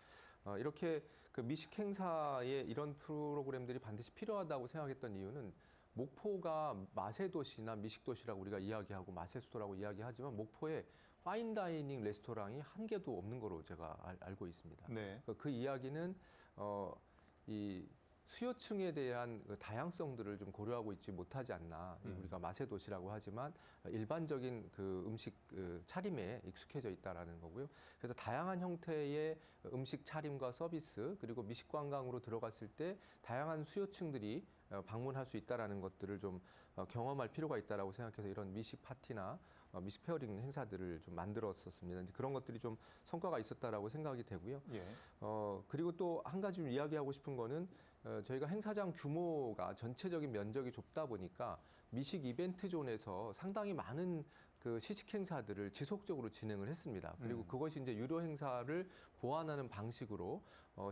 이렇게 그 미식 행사에 이런 프로그램들이 반드시 필요하다고 생각했던 이유는 목포가 맛의 도시나 미식 도시라고 우리가 이야기하고 맛의 수도라고 이야기하지만 목포에 파인 다이닝 레스토랑이 한 개도 없는 거로 제가 알고 있습니다. 네. 그 이야기는 이 수요층에 대한 그 다양성들을 좀 고려하고 있지 못하지 않나. 우리가 맛의 도시라고 하지만 일반적인 그 음식 차림에 익숙해져 있다라는 거고요. 그래서 다양한 형태의 음식 차림과 서비스 그리고 미식 관광으로 들어갔을 때 다양한 수요층들이 방문할 수 있다라는 것들을 좀 경험할 필요가 있다라고 생각해서 이런 미식 파티나 미식 페어링 행사들을 좀 만들었었습니다. 이제 그런 것들이 좀 성과가 있었다라고 생각이 되고요. 예. 그리고 또 한 가지 좀 이야기하고 싶은 거는 저희가 행사장 규모가 전체적인 면적이 좁다 보니까 미식 이벤트 존에서 상당히 많은 그 시식 행사들을 지속적으로 진행을 했습니다. 그리고 그것이 이제 유료 행사를 보완하는 방식으로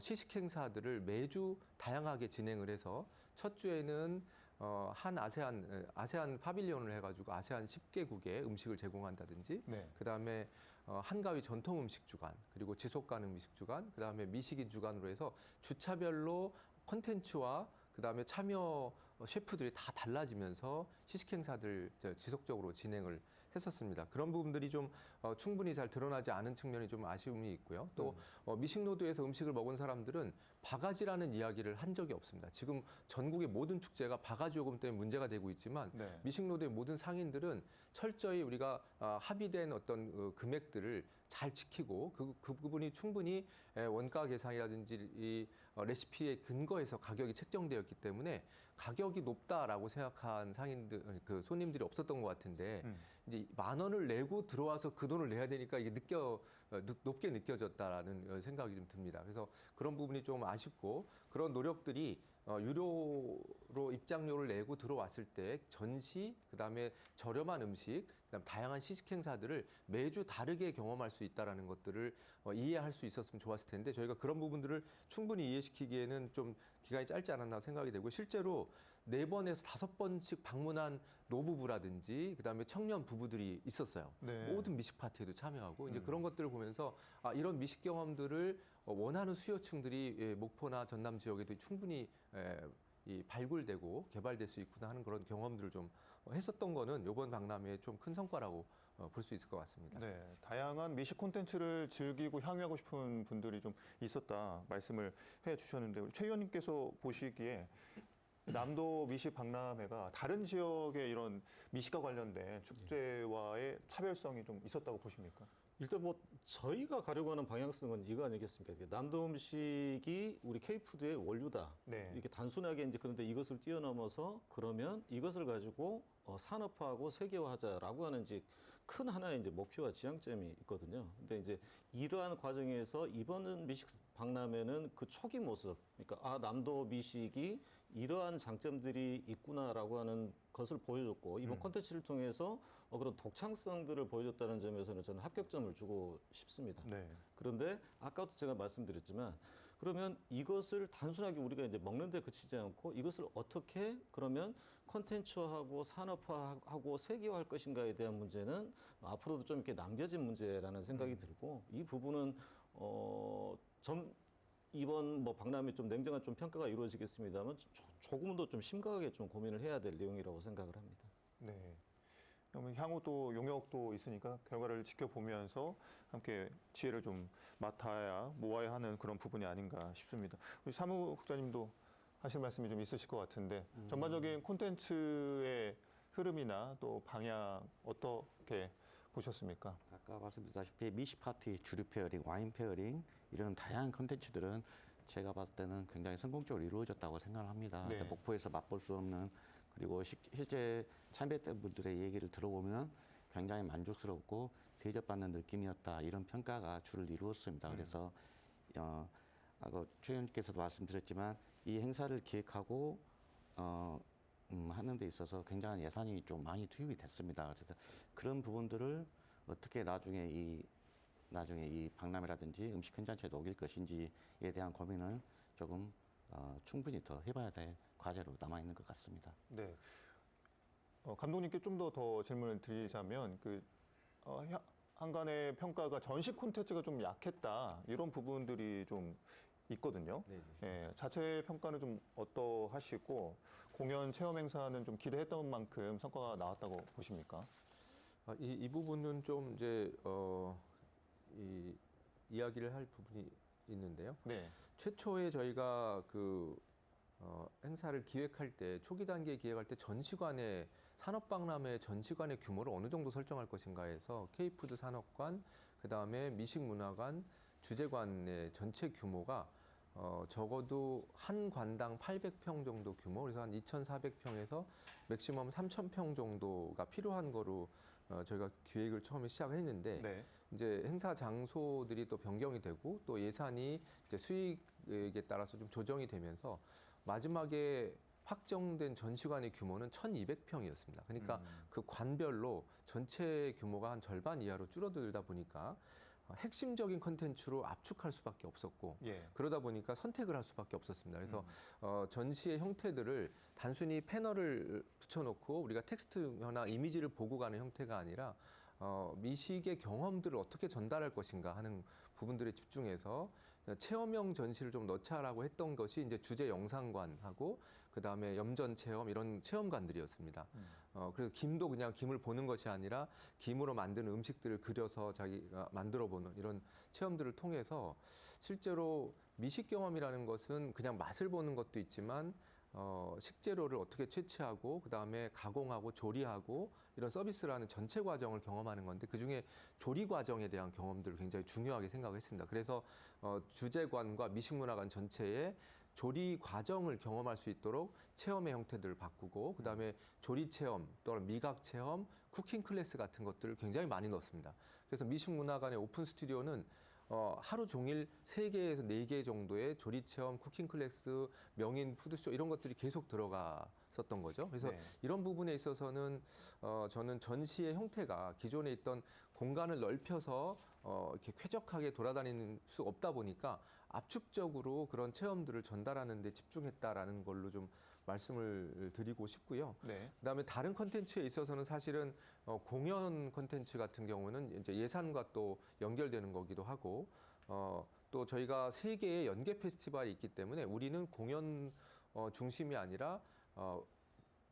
시식 행사들을 매주 다양하게 진행을 해서 첫 주에는 한 아세안 파빌리온을 해가지고 아세안 10개국의 음식을 제공한다든지, 네. 그 다음에 한가위 전통 음식 주간, 그리고 지속 가능 미식 주간, 그 다음에 미식인 주간으로 해서 주차별로 콘텐츠와 그 다음에 참여 셰프들이 다 달라지면서 시식 행사들 지속적으로 진행을 했었습니다. 그런 부분들이 좀 충분히 잘 드러나지 않은 측면이 좀 아쉬움이 있고요. 또 미식노드에서 음식을 먹은 사람들은 바가지라는 이야기를 한 적이 없습니다. 지금 전국의 모든 축제가 바가지 요금 때문에 문제가 되고 있지만 네. 미식노동의 모든 상인들은 철저히 우리가 합의된 어떤 금액들을 잘 지키고 그 부분이 충분히 원가 계상이라든지 이 레시피에 근거해서 가격이 책정되었기 때문에 가격이 높다라고 생각한 상인들 그 손님들이 없었던 것 같은데 이제 10,000원을 내고 들어와서 그 돈을 내야 되니까 이게 높게 느껴졌다라는 생각이 좀 듭니다. 그래서 그런 부분이 좀 아쉽고 그런 노력들이 유료로 입장료를 내고 들어왔을 때 전시, 그다음에 저렴한 음식, 그다음 다양한 시식 행사들을 매주 다르게 경험할 수 있다라는 것들을 이해할 수 있었으면 좋았을 텐데 저희가 그런 부분들을 충분히 이해시키기에는 좀 기간이 짧지 않았나 생각이 되고 실제로 4번에서 5번씩 방문한 노부부라든지 그다음에 청년 부부들이 있었어요. 네. 모든 미식 파티에도 참여하고 이제 그런 것들을 보면서 이런 미식 경험들을 원하는 수요층들이 목포나 전남 지역에도 충분히 발굴되고 개발될 수 있구나 하는 그런 경험들을 좀 했었던 거는 이번 박람회의 좀 큰 성과라고 볼 수 있을 것 같습니다. 네, 다양한 미식 콘텐츠를 즐기고 향유하고 싶은 분들이 좀 있었다 말씀을 해주셨는데 우리 최 의원님께서 보시기에 남도 미식 박람회가 다른 지역의 이런 미식과 관련된 축제와의 차별성이 좀 있었다고 보십니까? 일단 뭐 저희가 가려고 하는 방향성은 이거 아니겠습니까? 이게 남도 음식이 우리 K푸드의 원류다. 네. 이렇게 단순하게 이제 그런데 이것을 뛰어넘어서 그러면 이것을 가지고 산업화하고 세계화하자라고 하는 이제 큰 하나의 이제 목표와 지향점이 있거든요. 근데 이제 이러한 과정에서 이번 미식 박람회는 그 초기 모습, 그러니까 남도 미식이 이러한 장점들이 있구나라고 하는 것을 보여줬고 이번 콘텐츠를 통해서 그런 독창성들을 보여줬다는 점에서는 저는 합격점을 주고 싶습니다. 네. 그런데 아까도 제가 말씀드렸지만 그러면 이것을 단순하게 우리가 이제 먹는 데 그치지 않고 이것을 어떻게 그러면 콘텐츠화하고 산업화하고 세계화할 것인가에 대한 문제는 앞으로도 좀 이렇게 남겨진 문제라는 생각이 들고 이 부분은 이번 뭐 박람회 좀 냉정한 좀 평가가 이루어지겠습니다만 조금 더 좀 심각하게 좀 고민을 해야 될 내용이라고 생각을 합니다. 네. 그러면 향후 또 용역도 있으니까 결과를 지켜보면서 함께 지혜를 좀 맡아야 모아야 하는 그런 부분이 아닌가 싶습니다. 우리 사무국장님도 하실 말씀이 좀 있으실 것 같은데 전반적인 콘텐츠의 흐름이나 또 방향 어떻게 보셨습니까? 아까 말씀드렸다시피 미식 파티, 주류 페어링, 와인 페어링 이런 다양한 콘텐츠들은 제가 봤을 때는 굉장히 성공적으로 이루어졌다고 생각을 합니다. 네. 목포에서 맛볼 수 없는 그리고 실제 참여했던 분들의 얘기를 들어보면 굉장히 만족스럽고 대접받는 느낌이었다 이런 평가가 주를 이루었습니다. 그래서 아까 최 의원님께서도 말씀드렸지만 이 행사를 기획하고 하는 데 있어서 굉장한 예산이 좀 많이 투입이 됐습니다. 그래서 그런 부분들을 어떻게 나중에 이 박람회라든지 음식 현장체에 녹일 것인지에 대한 고민을 조금 충분히 더 해봐야 될 과제로 남아 있는 것 같습니다. 네. 감독님께 좀 더 질문을 드리자면 한간의 평가가 전시 콘텐츠가 좀 약했다 이런 부분들이 좀 있거든요. 네. 예, 자체 평가는 좀 어떠하시고 공연 체험 행사는 좀 기대했던 만큼 성과가 나왔다고 보십니까? 이 부분은 좀 이제 이야기를 할 부분이 있는데요. 네. 최초에 저희가 행사를 기획할 때 초기 단계에 기획할 때 전시관의 산업박람회 전시관의 규모를 어느 정도 설정할 것인가 해서 K푸드 산업관, 그다음에 미식문화관, 주제관의 전체 규모가 적어도 한 관당 800평 정도 규모, 그래서 한 2,400평에서 맥시멈 3,000평 정도가 필요한 거로 저희가 기획을 처음에 시작을 했는데 네. 이제 행사 장소들이 또 변경이 되고 또 예산이 이제 수익에 따라서 좀 조정이 되면서 마지막에 확정된 전시관의 규모는 1,200평이었습니다. 그러니까 그 관별로 전체 규모가 한 절반 이하로 줄어들다 보니까 핵심적인 컨텐츠로 압축할 수밖에 없었고 예. 그러다 보니까 선택을 할 수밖에 없었습니다. 그래서 전시의 형태들을 단순히 패널을 붙여놓고 우리가 텍스트나 이미지를 보고 가는 형태가 아니라 미식의 경험들을 어떻게 전달할 것인가 하는 부분들에 집중해서 체험형 전시를 좀 넣자라고 했던 것이 이제 주제 영상관하고 그다음에 염전 체험 이런 체험관들이었습니다. 그래서 김도 그냥 김을 보는 것이 아니라 김으로 만든 음식들을 그려서 자기가 만들어 보는 이런 체험들을 통해서 실제로 미식 경험이라는 것은 그냥 맛을 보는 것도 있지만 식재료를 어떻게 채취하고 그다음에 가공하고 조리하고 이런 서비스라는 전체 과정을 경험하는 건데 그중에 조리 과정에 대한 경험들을 굉장히 중요하게 생각했습니다. 그래서 주제관과 미식문화관 전체에 조리 과정을 경험할 수 있도록 체험의 형태들을 바꾸고 그다음에 조리 체험 또는 미각 체험, 쿠킹 클래스 같은 것들을 굉장히 많이 넣었습니다. 그래서 미식문화관의 오픈 스튜디오는 하루 종일 3개에서 4개 정도의 조리 체험, 쿠킹 클래스, 명인 푸드쇼 이런 것들이 계속 들어갔었던 거죠. 그래서 네. 이런 부분에 있어서는 저는 전시의 형태가 기존에 있던 공간을 넓혀서 이렇게 쾌적하게 돌아다니는 수 없다 보니까 압축적으로 그런 체험들을 전달하는 데 집중했다라는 걸로 좀 말씀을 드리고 싶고요. 네. 그다음에 다른 컨텐츠에 있어서는 사실은 공연 컨텐츠 같은 경우는 이제 예산과 또 연결되는 거기도 하고 또 저희가 3개의 연계 페스티벌이 있기 때문에 우리는 공연 중심이 아니라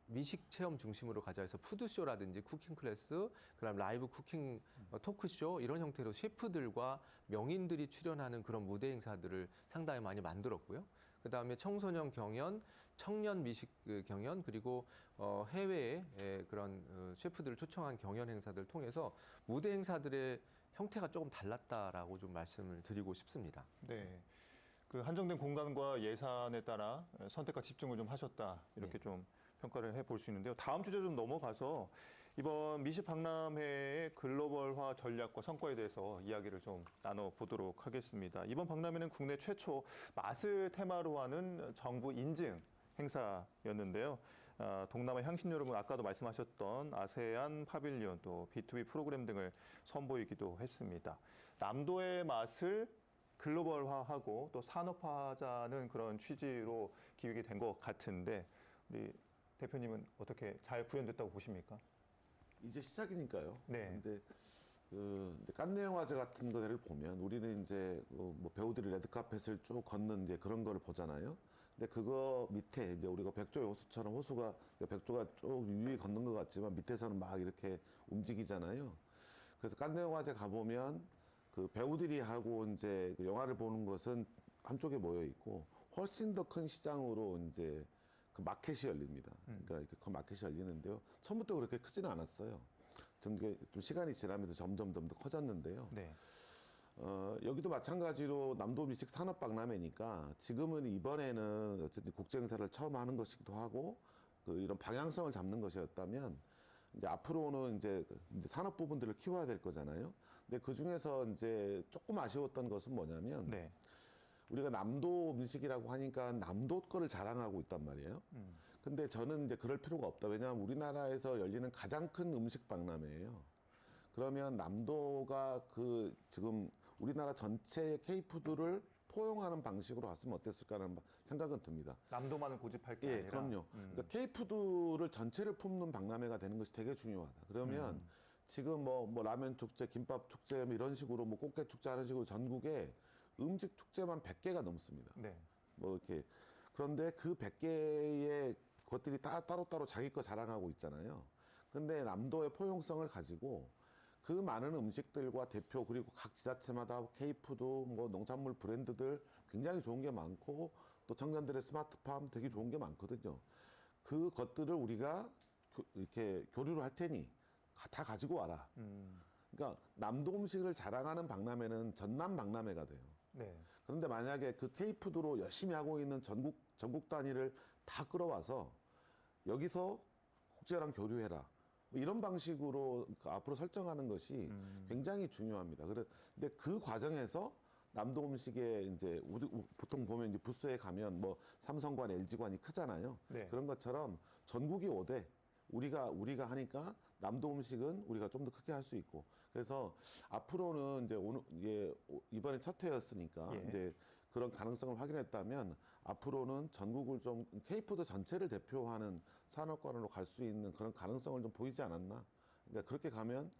미식 체험 중심으로 가자 해서 푸드쇼라든지 쿠킹 클래스, 그다음 라이브 쿠킹 토크쇼 이런 형태로 셰프들과 명인들이 출연하는 그런 무대 행사들을 상당히 많이 만들었고요. 그다음에 청소년 경연, 청년 미식 경연 그리고 해외의 그런 셰프들을 초청한 경연 행사들을 통해서 무대 행사들의 형태가 조금 달랐다라고 좀 말씀을 드리고 싶습니다. 네. 그 한정된 공간과 예산에 따라 선택과 집중을 좀 하셨다. 이렇게 좀 평가를 해볼 수 있는데요. 다음 주제 좀 넘어가서 이번 미식 박람회의 글로벌화 전략과 성과에 대해서 이야기를 좀 나눠보도록 하겠습니다. 이번 박람회는 국내 최초 맛을 테마로 하는 정부 인증 행사였는데요. 동남아 향신료를 아까도 말씀하셨던 아세안 파빌리온 또 B2B 프로그램 등을 선보이기도 했습니다. 남도의 맛을 글로벌화하고 또 산업화하자는 그런 취지로 기획이 된 것 같은데 우리 대표님은 어떻게 잘 구현됐다고 보십니까? 이제 시작이니까요. 네. 근데 이제 깐네 영화제 같은 거를 보면 우리는 이제 뭐 배우들이 레드카펫을 쭉 걷는 이제 그런 거를 보잖아요. 근데 그거 밑에 이제 우리가 백조의 호수처럼 호수가 백조가 쭉 유유히 걷는 것 같지만 밑에서는 막 이렇게 움직이잖아요. 그래서 깐네 영화제 가보면 그 배우들이 하고 이제 그 영화를 보는 것은 한쪽에 모여 있고 훨씬 더 큰 시장으로 이제 그 마켓이 열립니다. 그러니까 이렇게 큰 마켓이 열리는데요. 처음부터 그렇게 크지는 않았어요. 좀 시간이 지나면서 점점 더 커졌는데요. 네. 여기도 마찬가지로 남도 미식 산업 박람회니까 지금은 이번에는 어쨌든 국제 행사를 처음 하는 것이기도 하고 그 이런 방향성을 잡는 것이었다면 이제 앞으로는 이제 산업 부분들을 키워야 될 거잖아요. 근데 그 중에서 이제 조금 아쉬웠던 것은 뭐냐면 네. 우리가 남도 미식이라고 하니까 남도 거를 자랑하고 있단 말이에요. 근데 저는 이제 그럴 필요가 없다. 왜냐하면 우리나라에서 열리는 가장 큰 음식 박람회예요. 그러면 남도가 그 지금 우리나라 전체의 K푸드를 포용하는 방식으로 왔으면 어땠을까라는 생각은 듭니다. 남도만을 고집할 게 예, 아니라. 그럼요. 그러니까 K푸드를 전체를 품는 박람회가 되는 것이 되게 중요하다. 그러면 지금 뭐 라면 축제, 김밥 축제 뭐 이런 식으로 뭐 꽃게 축제 하는 식으로 전국에 음식 축제만 100개가 넘습니다. 네. 뭐 이렇게 그런데 그 100개의 것들이 다 따로따로 자기 거 자랑하고 있잖아요. 근데 남도의 포용성을 가지고 그 많은 음식들과 대표 그리고 각 지자체마다 K푸드 뭐 농산물 브랜드들 굉장히 좋은 게 많고 또 청년들의 스마트팜 되게 좋은 게 많거든요. 그 것들을 우리가 이렇게 교류를 할 테니 다 가지고 와라. 그러니까 남도 음식을 자랑하는 박람회는 전남 박람회가 돼요. 네. 그런데 만약에 그 K푸드로 열심히 하고 있는 전국 단위를 다 끌어와서 여기서 국제랑 교류해라. 뭐 이런 방식으로 앞으로 설정하는 것이 굉장히 중요합니다. 근데 그 과정에서 남도 음식에 이제 우리 보통 보면 이제 부스에 가면 뭐 삼성관, LG관이 크잖아요. 네. 그런 것처럼 전국이 오되 우리가 하니까 남도 음식은 우리가 좀 더 크게 할 수 있고 그래서 앞으로는 이제 이번에 첫 해였으니까 예. 이제 그런 가능성을 확인했다면 앞으로는 전국을 좀 K푸드 전체를 대표하는 산업관으로 갈 수 있는 그런 가능성을 좀 보이지 않았나. 그러니까 그렇게 가면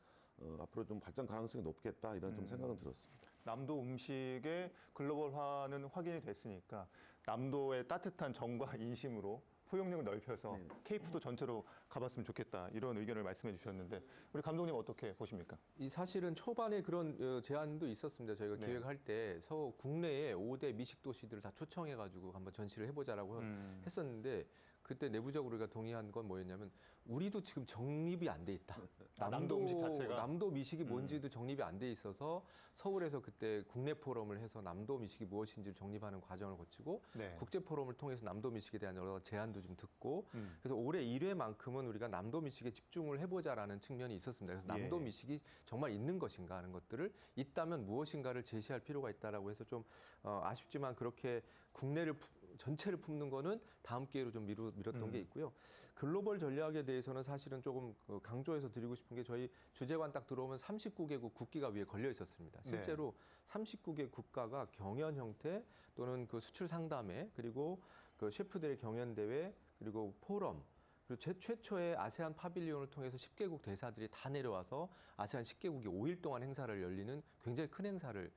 앞으로 좀 발전 가능성이 높겠다 이런 좀 생각은 들었습니다. 남도 음식의 글로벌화는 확인이 됐으니까 남도의 따뜻한 정과 인심으로 포용력을 넓혀서 케이푸드 전체로 가봤으면 좋겠다 이런 의견을 말씀해 주셨는데 우리 감독님 어떻게 보십니까? 이 사실은 초반에 그런 제안도 있었습니다. 저희가 네. 기획할 때 국내에 5대 미식 도시들을 다 초청해가지고 한번 전시를 해보자라고 했었는데 그때 내부적으로 우리가 동의한 건 뭐였냐면 우리도 지금 정립이 안 돼 있다. 남도 음식 자체가? 남도 미식이 뭔지도 정립이 안 돼 있어서 서울에서 그때 국내 포럼을 해서 남도 미식이 무엇인지를 정립하는 과정을 거치고 네. 국제 포럼을 통해서 남도 미식에 대한 여러 제안도 좀 듣고 음. 그래서 올해 1회만큼은 우리가 남도 미식에 집중을 해보자라는 측면이 있었습니다. 그래서 남도 예. 미식이 정말 있는 것인가 하는 것들을 있다면 무엇인가를 제시할 필요가 있다라고 해서 좀 아쉽지만 그렇게 국내를 전체를 품는 거는 다음 기회로 좀 미뤘던 게 있고요. 글로벌 전략에 대해서는 사실은 조금 강조해서 드리고 싶은 게 저희 주재관 딱 들어오면 39개국 국기가 위에 걸려 있었습니다. 실제로 39개 국가가 경연 형태 또는 그 수출 상담회 그리고 그 셰프들의 경연 대회 그리고 포럼 그리고 최초의 아세안 파빌리온을 통해서 10개국 대사들이 다 내려와서 아세안 10개국이 5일 동안 행사를 열리는 굉장히 큰 행사를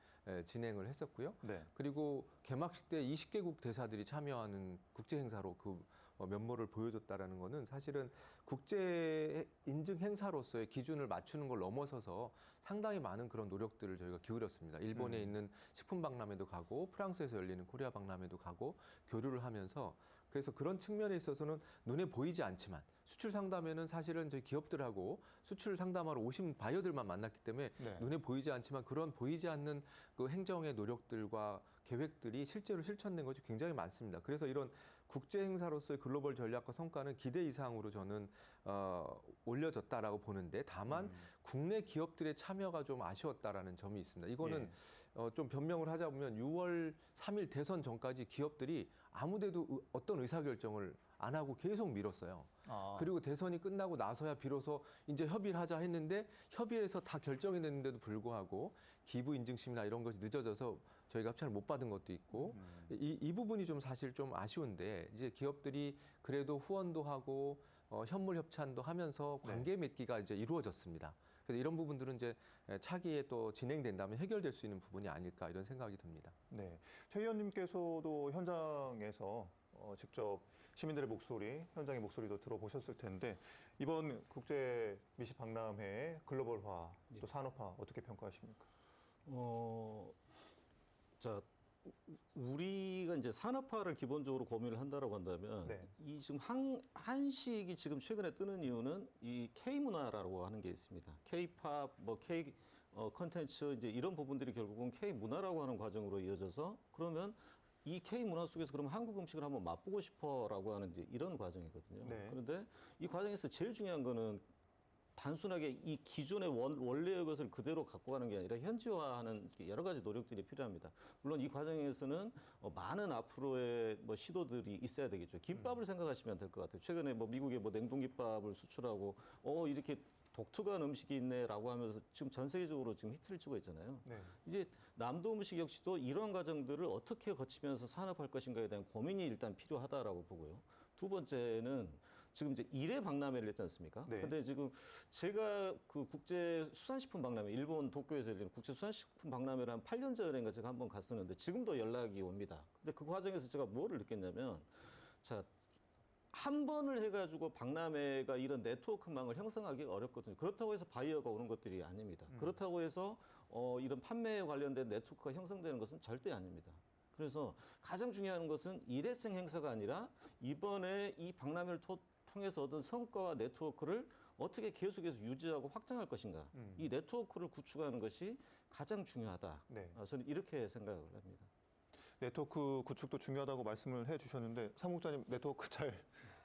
진행을 했었고요. 네. 그리고 개막식 때 20개국 대사들이 참여하는 국제 행사로 그 면모를 보여줬다라는 거는 사실은 국제 인증 행사로서의 기준을 맞추는 걸 넘어서서 상당히 많은 그런 노력들을 저희가 기울였습니다. 일본에 있는 식품 박람회도 가고 프랑스에서 열리는 코리아 박람회도 가고 교류를 하면서 그래서 그런 측면에 있어서는 눈에 보이지 않지만 수출 상담회는 사실은 저희 기업들하고 수출 상담하러 오신 바이어들만 만났기 때문에 네. 눈에 보이지 않지만 그런 보이지 않는 그 행정의 노력들과 계획들이 실제로 실천된 것이 굉장히 많습니다. 그래서 이런 국제 행사로서의 글로벌 전략과 성과는 기대 이상으로 저는 올려졌다라고 보는데 다만 국내 기업들의 참여가 좀 아쉬웠다라는 점이 있습니다. 이거는 좀 변명을 하자 보면 6월 3일 대선 전까지 기업들이 아무데도 어떤 의사결정을 안 하고 계속 미뤘어요. 그리고 대선이 끝나고 나서야 비로소 이제 협의를 하자 했는데 협의해서 다 결정이 됐는데도 불구하고 기부 인증심이나 이런 것이 늦어져서 저희가 협찬을 못 받은 것도 있고 이 부분이 좀 사실 좀 아쉬운데 이제 기업들이 그래도 후원도 하고 현물 협찬도 하면서 관계 맺기가 이제 이루어졌습니다. 그래서 이런 부분들은 이제 차기에 또 진행된다면 해결될 수 있는 부분이 아닐까 이런 생각이 듭니다. 네. 최 의원님께서도 현장에서 직접 시민들의 목소리, 현장의 목소리도 들어보셨을 텐데 이번 국제 미식 박람회의 글로벌화 또 산업화 어떻게 평가하십니까? 자, 우리가 이제 산업화를 기본적으로 고민을 한다라고 한다면 네. 이 지금 한식이 지금 최근에 뜨는 이유는 이 K 문화라고 하는 게 있습니다. K-팝, 뭐 K 컨텐츠 이제 이런 부분들이 결국은 K 문화라고 하는 과정으로 이어져서 그러면 이 K 문화 속에서 그러면 한국 음식을 한번 맛보고 싶어라고 하는 이제 이런 과정이거든요. 네. 그런데 이 과정에서 제일 중요한 거는 단순하게 이 기존의 원래의 것을 그대로 갖고 가는 게 아니라 현지화하는 여러 가지 노력들이 필요합니다. 물론 이 과정에서는 많은 앞으로의 뭐 시도들이 있어야 되겠죠. 김밥을 생각하시면 될 것 같아요. 최근에 뭐 미국에 뭐 냉동김밥을 수출하고 이렇게 독특한 음식이 있네라고 하면서 지금 전 세계적으로 지금 히트를 치고 있잖아요. 네. 이제 남도 음식 역시도 이런 과정들을 어떻게 거치면서 산업할 것인가에 대한 고민이 일단 필요하다라고 보고요. 두 번째는 지금 이제 1회 박람회를 했지 않습니까? 네. 근데 지금 제가 그 국제 수산식품 박람회, 일본 도쿄에서 열리는 국제 수산식품 박람회를 한 8년 전인가 제가 한번 갔었는데 지금도 연락이 옵니다. 근데 그 과정에서 제가 뭐를 느꼈냐면 자, 한 번을 해가지고 박람회가 이런 네트워크망을 형성하기 어렵거든요. 그렇다고 해서 바이어가 오는 것들이 아닙니다. 그렇다고 해서 이런 판매에 관련된 네트워크가 형성되는 것은 절대 아닙니다. 그래서 가장 중요한 것은 일회성 행사가 아니라 이번에 이 박람회를 통해서 얻은 성과와 네트워크를 어떻게 계속해서 유지하고 확장할 것인가. 이 네트워크를 구축하는 것이 가장 중요하다. 네. 저는 이렇게 생각을 합니다. 네트워크 구축도 중요하다고 말씀을 해주셨는데 사무국장님 네트워크 잘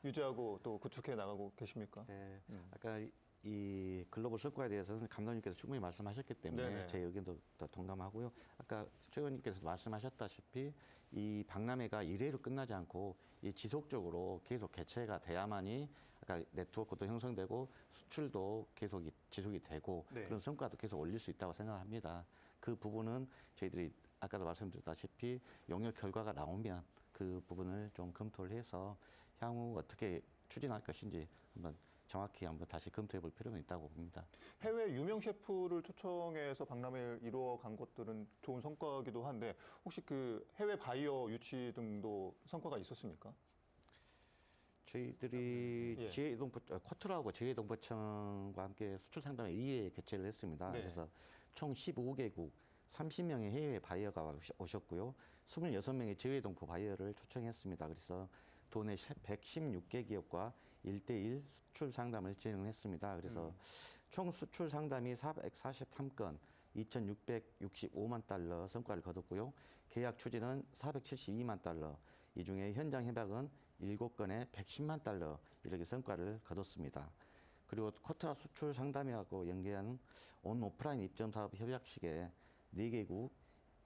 유지하고 또 구축해 나가고 계십니까? 네. 아까 이 글로벌 성과에 대해서는 감독님께서 충분히 말씀하셨기 때문에 네네. 제 의견도 더 동감하고요. 아까 최 의원님께서 말씀하셨다시피 이 박람회가 1회로 끝나지 않고 이 지속적으로 계속 개최가 돼야만이 아까 네트워크도 형성되고 수출도 계속 지속이 되고 네. 그런 성과도 계속 올릴 수 있다고 생각합니다. 그 부분은 저희들이 아까도 말씀드렸다시피 용역 결과가 나오면 그 부분을 좀 검토를 해서 향후 어떻게 추진할 것인지 한번 정확히 한번 다시 검토해 볼 필요는 있다고 봅니다. 해외 유명 셰프를 초청해서 박람회를 이루어 간 것들은 좋은 성과이기도 한데 혹시 그 해외 바이어 유치 등도 성과가 있었습니까? 저희들이 예. 코트라하고 재외동포청과 함께 수출 상담회 2회 개최를 했습니다. 네. 그래서 총 15개국 30명의 해외 바이어가 오셨고요. 26명의 재외동포 바이어를 초청했습니다. 그래서 도내 116개 기업과 1대1 수출 상담을 진행했습니다. 그래서 총 수출 상담이 443건, 2,665만 달러 성과를 거뒀고요. 계약 추진은 472만 달러, 이 중에 현장 협약은 7건에 110만 달러 이렇게 성과를 거뒀습니다. 그리고 코트라 수출 상담회하고 연계한 온 오프라인 입점 사업 협약식에 4개국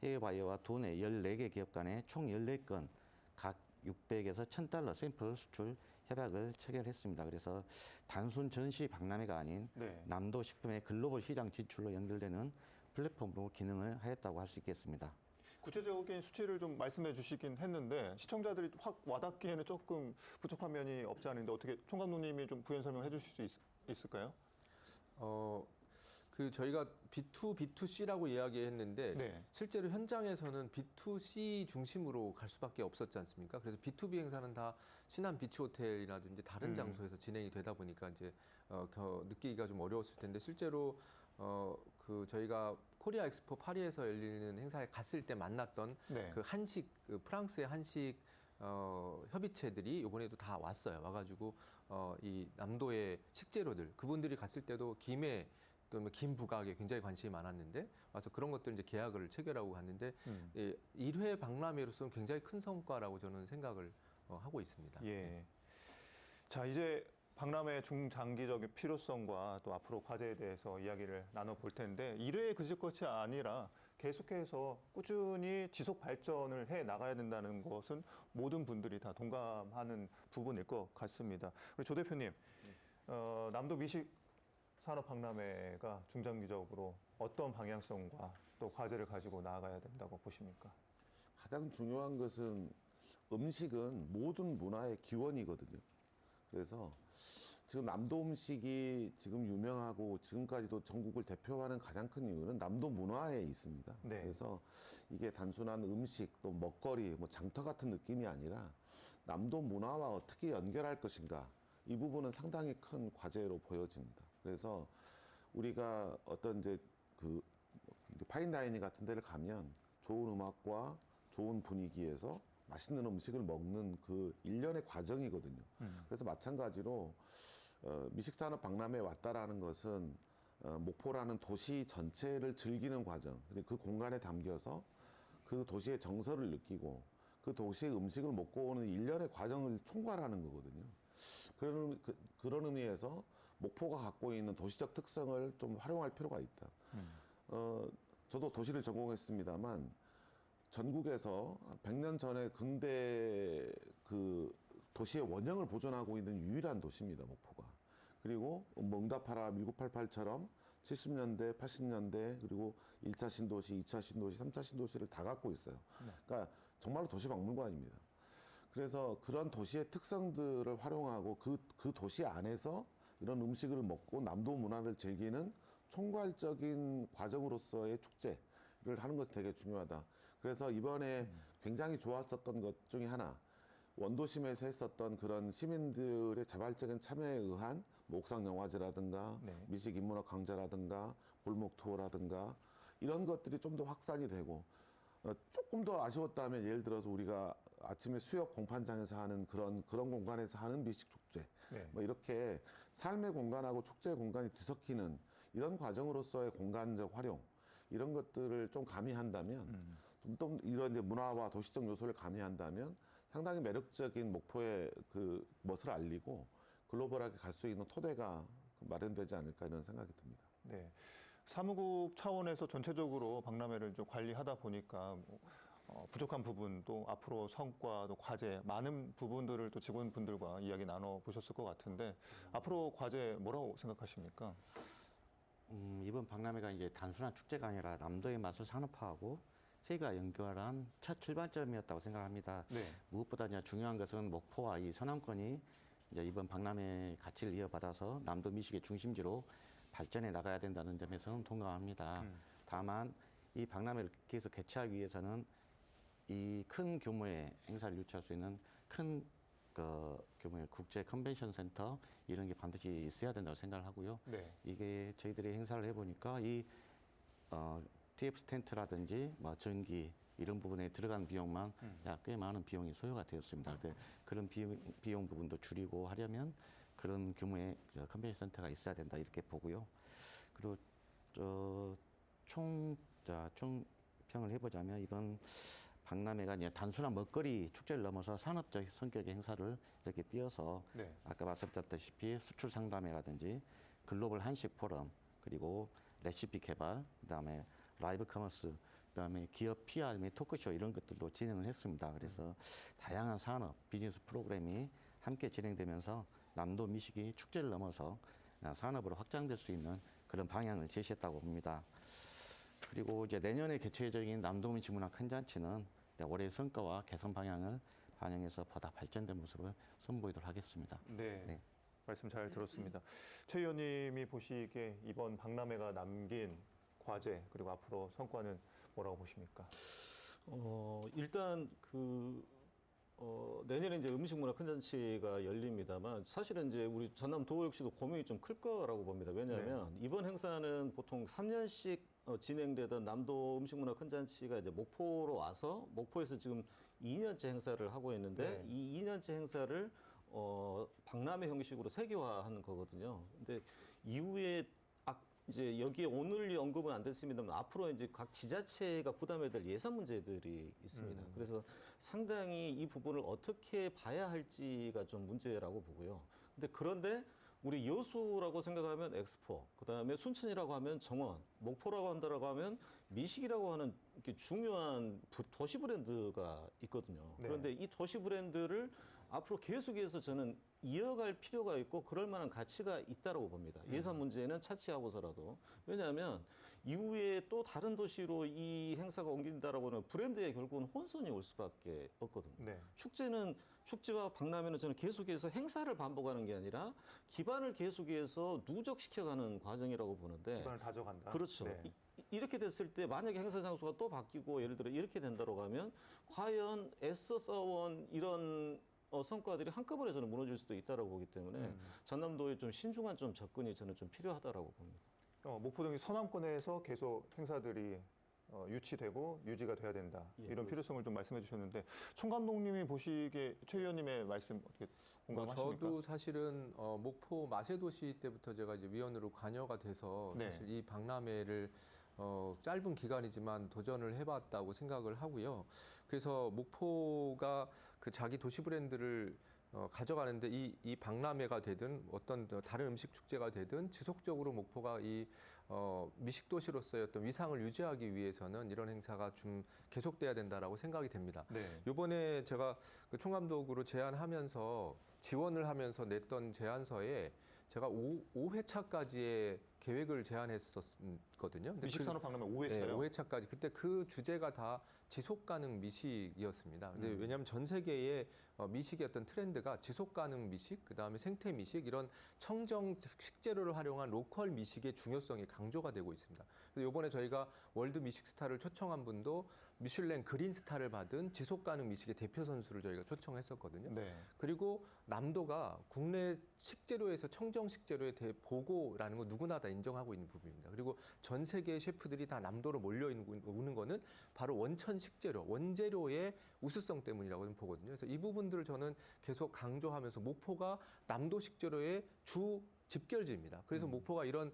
해외 바이어와 도내 14개 기업 간에 총 14건 각 600에서 1,000달러 샘플 수출 협약을 체결했습니다. 그래서 단순 전시 박람회가 아닌 네. 남도 식품의 글로벌 시장 진출로 연결되는 플랫폼으로 기능을 하였다고 할 수 있겠습니다. 구체적인 수치를 좀 말씀해 주시긴 했는데 시청자들이 확 와닿기에는 조금 부족한 면이 없지 않은데 어떻게 총 감독님이 좀 부연 설명해 주실 수 있을까요? 그 저희가 B2, B2C라고 이야기했는데 네. 실제로 현장에서는 B2C 중심으로 갈 수밖에 없었지 않습니까? 그래서 B2B 행사는 다 신안 비치 호텔이라든지 다른 장소에서 진행이 되다 보니까 이제 느끼기가 좀 어려웠을 텐데 실제로 그 저희가 코리아 엑스포 파리에서 열리는 행사에 갔을 때 만났던 네. 그 한식 그 프랑스의 한식 협의체들이 이번에도 다 왔어요. 와가지고 이 남도의 식재료들 그분들이 갔을 때도 김에 또는 김 부각에 굉장히 관심이 많았는데 와서 그런 것들 이제 계약을 체결하고 갔는데 1회 박람회로서는 굉장히 큰 성과라고 저는 생각을 하고 있습니다. 예. 자, 이제 박람회 중장기적인 필요성과 또 앞으로 과제에 대해서 이야기를 나눠볼 텐데 1회에 그칠 것이 아니라 계속해서 꾸준히 지속 발전을 해 나가야 된다는 것은 모든 분들이 다 동감하는 부분일 것 같습니다. 우리 조 대표님, 남도 미식 산업 박람회가 중장기적으로 어떤 방향성과 또 과제를 가지고 나아가야 된다고 보십니까? 가장 중요한 것은 음식은 모든 문화의 기원이거든요. 그래서 지금 남도 음식이 지금 유명하고 지금까지도 전국을 대표하는 가장 큰 이유는 남도 문화에 있습니다. 네. 그래서 이게 단순한 음식 또 먹거리, 뭐 장터 같은 느낌이 아니라 남도 문화와 어떻게 연결할 것인가 이 부분은 상당히 큰 과제로 보여집니다. 그래서 우리가 어떤 이제 그 파인다이닝 같은 데를 가면 좋은 음악과 좋은 분위기에서 맛있는 음식을 먹는 그 일련의 과정이거든요. 그래서 마찬가지로 미식산업 박람회에 왔다라는 것은 목포라는 도시 전체를 즐기는 과정, 그 공간에 담겨서 그 도시의 정서를 느끼고 그 도시의 음식을 먹고 오는 일련의 과정을 총괄하는 거거든요. 그런 의미에서 목포가 갖고 있는 도시적 특성을 좀 활용할 필요가 있다. 저도 도시를 전공했습니다만 전국에서 100년 전에 근대 그 도시의 원형을 보존하고 있는 유일한 도시입니다, 목포가. 그리고 뭐 응답하라 1988처럼 70년대, 80년대 그리고 1차 신도시, 2차 신도시, 3차 신도시를 다 갖고 있어요. 그러니까 정말로 도시 박물관입니다. 그래서 그런 도시의 특성들을 활용하고 그 도시 안에서 이런 음식을 먹고 남도 문화를 즐기는 총괄적인 과정으로서의 축제를 하는 것이 되게 중요하다. 그래서 이번에 굉장히 좋았었던 것 중에 하나, 원도심에서 했었던 그런 시민들의 자발적인 참여에 의한 뭐 옥상 영화제라든가 네. 미식 인문학 강좌라든가 골목 투어라든가 이런 것들이 좀 더 확산이 되고 조금 더 아쉬웠다면 예를 들어서 우리가 아침에 수역 공판장에서 하는 그런 공간에서 하는 미식 축제 네. 뭐 이렇게 삶의 공간하고 축제 공간이 뒤섞이는 이런 과정으로서의 공간적 활용 이런 것들을 좀 가미한다면 좀 이런 이제 문화와 도시적 요소를 가미한다면 상당히 매력적인 목포의 그 멋을 알리고 글로벌하게 갈 수 있는 토대가 마련되지 않을까 이런 생각이 듭니다. 네. 사무국 차원에서 전체적으로 박람회를 좀 관리하다 보니까 부족한 부분도 앞으로 성과 또 과제 많은 부분들을 또 직원분들과 이야기 나눠 보셨을 것 같은데 앞으로 과제 뭐라고 생각하십니까? 이번 박람회가 이제 단순한 축제가 아니라 남도의 맛을 산업화하고 세계와 연결한 첫 출발점이었다고 생각합니다. 네. 무엇보다 이제 중요한 것은 목포와 이 서남권이 이제 이번 박람회 가치를 이어받아서 남도 미식의 중심지로 발전해 나가야 된다는 점에서는 동감합니다. 다만 이 박람회를 계속 개최하기 위해서는 이 큰 규모의 행사를 유치할 수 있는 큰 규모의 국제 컨벤션 센터 이런 게 반드시 있어야 된다고 생각을 하고요. 네. 이게 저희들이 행사를 해보니까 이 TF 스탠트라든지 뭐 전기 이런 부분에 들어간 비용만 약 꽤 많은 비용이 소요가 되었습니다. 그런 비용 부분도 줄이고 하려면 그런 규모의 컨벤션 센터가 있어야 된다 이렇게 보고요. 그리고 총평을 해보자면 이번 박람회가 이제 단순한 먹거리 축제를 넘어서 산업적 성격의 행사를 이렇게 띄어서 네. 아까 말씀드렸다시피 수출 상담회라든지 글로벌 한식 포럼 그리고 레시피 개발 그다음에 라이브 커머스 그다음에 기업 PR 및 토크쇼 이런 것들도 진행을 했습니다. 그래서 다양한 산업 비즈니스 프로그램이 함께 진행되면서 남도 미식이 축제를 넘어서 산업으로 확장될 수 있는 그런 방향을 제시했다고 봅니다. 그리고 이제 내년에 개최 예정인 남도 미식 문화 큰 잔치는 올해의 성과와 개선 방향을 반영해서 보다 발전된 모습을 선보이도록 하겠습니다. 네. 네. 말씀 잘 들었습니다. 최 의원님이 보시기에 이번 박람회가 남긴 과제 그리고 앞으로 성과는 뭐라고 보십니까? 일단 내년에 이제 음식문화 큰잔치가 열립니다만 사실은 이제 우리 전남도 역시도 고민이 좀 클 거라고 봅니다. 왜냐하면 이번 행사는 보통 3년씩 진행되던 남도 음식문화 큰잔치가 이제 목포로 와서 목포에서 지금 2년째 행사를 하고 있는데 네. 이 2년째 행사를 박람회 형식으로 세계화하는 거거든요. 근데 이후에 이제 여기에 오늘 언급은 안 됐습니다만 앞으로 이제 각 지자체가 부담해야 될 예산 문제들이 있습니다. 그래서 상당히 이 부분을 어떻게 봐야 할지가 좀 문제라고 보고요. 그런데 우리 여수라고 생각하면 엑스포, 그다음에 순천이라고 하면 정원, 목포라고 한다라고 하면 미식이라고 하는 이렇게 중요한 도시 브랜드가 있거든요. 네. 그런데 이 도시 브랜드를 앞으로 계속해서 저는 이어갈 필요가 있고 그럴 만한 가치가 있다고 봅니다. 예산 문제는 차치하고서라도. 왜냐하면 이후에 또 다른 도시로 이 행사가 옮긴다라고 하면 브랜드에 결국은 혼선이 올 수밖에 없거든요. 네. 축제와 박람회는 저는 계속해서 행사를 반복하는 게 아니라 기반을 계속해서 누적시켜가는 과정이라고 보는데 기반을 다져간다. 그렇죠. 네. 이렇게 됐을 때 만약에 행사 장소가 또 바뀌고 예를 들어 이렇게 된다고 하면 과연 애써 써온 이런 성과들이 한꺼번에 저는 무너질 수도 있다고 보기 때문에 전남도의 좀 신중한 좀 접근이 저는 좀 필요하다라고 봅니다. 목포 등의 서남권에서 계속 행사들이 유치되고 유지가 돼야 된다. 예, 이런 그렇습니다. 필요성을 좀 말씀해 주셨는데 총 감독님이 보시기에 최 의원님의 말씀 어떻게 공감하십니까? 저도 사실은 목포 마세도시 때부터 제가 이제 위원으로 관여가 돼서 네. 사실 이 박람회를 짧은 기간이지만 도전을 해봤다고 생각을 하고요. 그래서 목포가 그 자기 도시 브랜드를 가져가는데 이 박람회가 되든 어떤 다른 음식 축제가 되든 지속적으로 목포가 이 미식 도시로서의 어떤 위상을 유지하기 위해서는 이런 행사가 좀 계속돼야 된다라고 생각이 됩니다. 네. 이번에 제가 그 총감독으로 제안하면서 지원을 하면서 냈던 제안서에 제가 5회차까지의 계획을 제안했었거든요. 근데 미식산업 박람회 5회차요? 네, 5회차까지. 그때 그 주제가 다 지속가능 미식이었습니다. 근데 왜냐하면 전 세계의 미식의 어떤 트렌드가 지속가능 미식, 그다음에 생태 미식 이런 청정 식재료를 활용한 로컬 미식의 중요성이 강조가 되고 있습니다. 그래서 이번에 저희가 월드 미식 스타를 초청한 분도 미슐랭 그린 스타를 받은 지속가능 미식의 대표 선수를 저희가 초청했었거든요. 네. 그리고 남도가 국내 식재료에서 청정 식재료의 대보고라는 거 누구나 다 인정하고 있는 부분입니다. 그리고 전 세계의 셰프들이 다 남도로 몰려 오는 거는 바로 원천 식재료, 원재료의 우수성 때문이라고 저는 보거든요. 그래서 이 부분들을 저는 계속 강조하면서 목포가 남도 식재료의 주 집결지입니다. 그래서 목포가 이런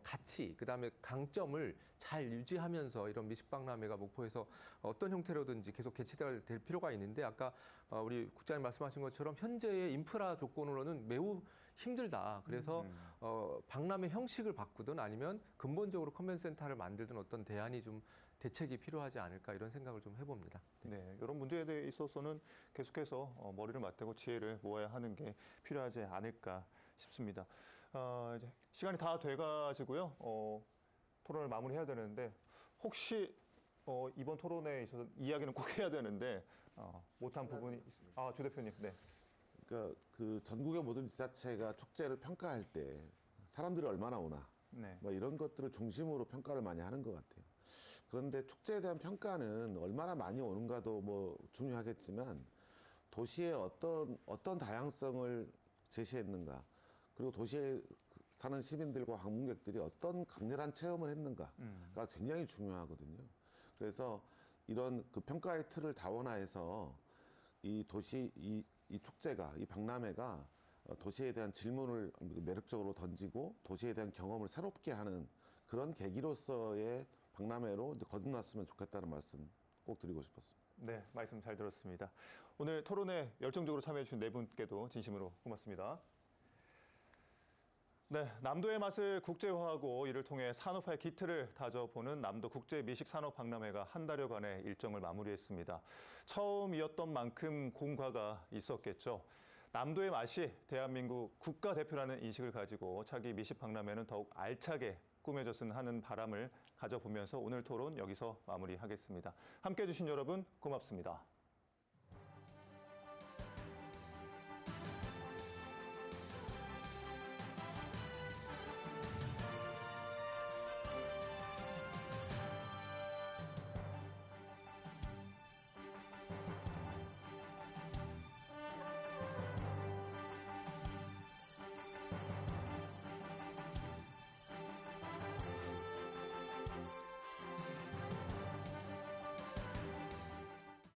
가치, 그다음에 강점을 잘 유지하면서 이런 미식박람회가 목포에서 어떤 형태로든지 계속 개최될 필요가 있는데 아까 우리 국장님 말씀하신 것처럼 현재의 인프라 조건으로는 매우 힘들다. 그래서 박람회 형식을 바꾸든 아니면 근본적으로 컨벤센터를 만들든 어떤 대안이 좀 대책이 필요하지 않을까 이런 생각을 좀 해봅니다. 네, 이런 문제에 대해 있어서는 계속해서 머리를 맞대고 지혜를 모아야 하는 게 필요하지 않을까 싶습니다. 이제 시간이 다 돼가지고요. 토론을 마무리해야 되는데 혹시 이번 토론에 있어서 이야기는 꼭 해야 되는데 못한 부분이 조 대표님, 네. 그러니까 그 전국의 모든 지자체가 축제를 평가할 때 사람들이 얼마나 오나 네. 뭐 이런 것들을 중심으로 평가를 많이 하는 것 같아요. 그런데 축제에 대한 평가는 얼마나 많이 오는가도 뭐 중요하겠지만 도시의 어떤 다양성을 제시했는가, 그리고 도시에 사는 시민들과 방문객들이 어떤 강렬한 체험을 했는가가 굉장히 중요하거든요. 그래서 이런 그 평가의 틀을 다원화해서 이 축제가, 이 박람회가 도시에 대한 질문을 매력적으로 던지고 도시에 대한 경험을 새롭게 하는 그런 계기로서의 박람회로 이제 거듭났으면 좋겠다는 말씀 꼭 드리고 싶었습니다. 네, 말씀 잘 들었습니다. 오늘 토론에 열정적으로 참여해 주신 네 분께도 진심으로 고맙습니다. 네, 남도의 맛을 국제화하고 이를 통해 산업화의 기틀을 다져보는 남도 국제 미식 산업 박람회가 한 달여간의 일정을 마무리했습니다. 처음이었던 만큼 공과가 있었겠죠. 남도의 맛이 대한민국 국가대표라는 인식을 가지고 차기 미식 박람회는 더욱 알차게 꾸며졌으면 하는 바람을 가져보면서 오늘 토론 여기서 마무리하겠습니다. 함께해 주신 여러분 고맙습니다.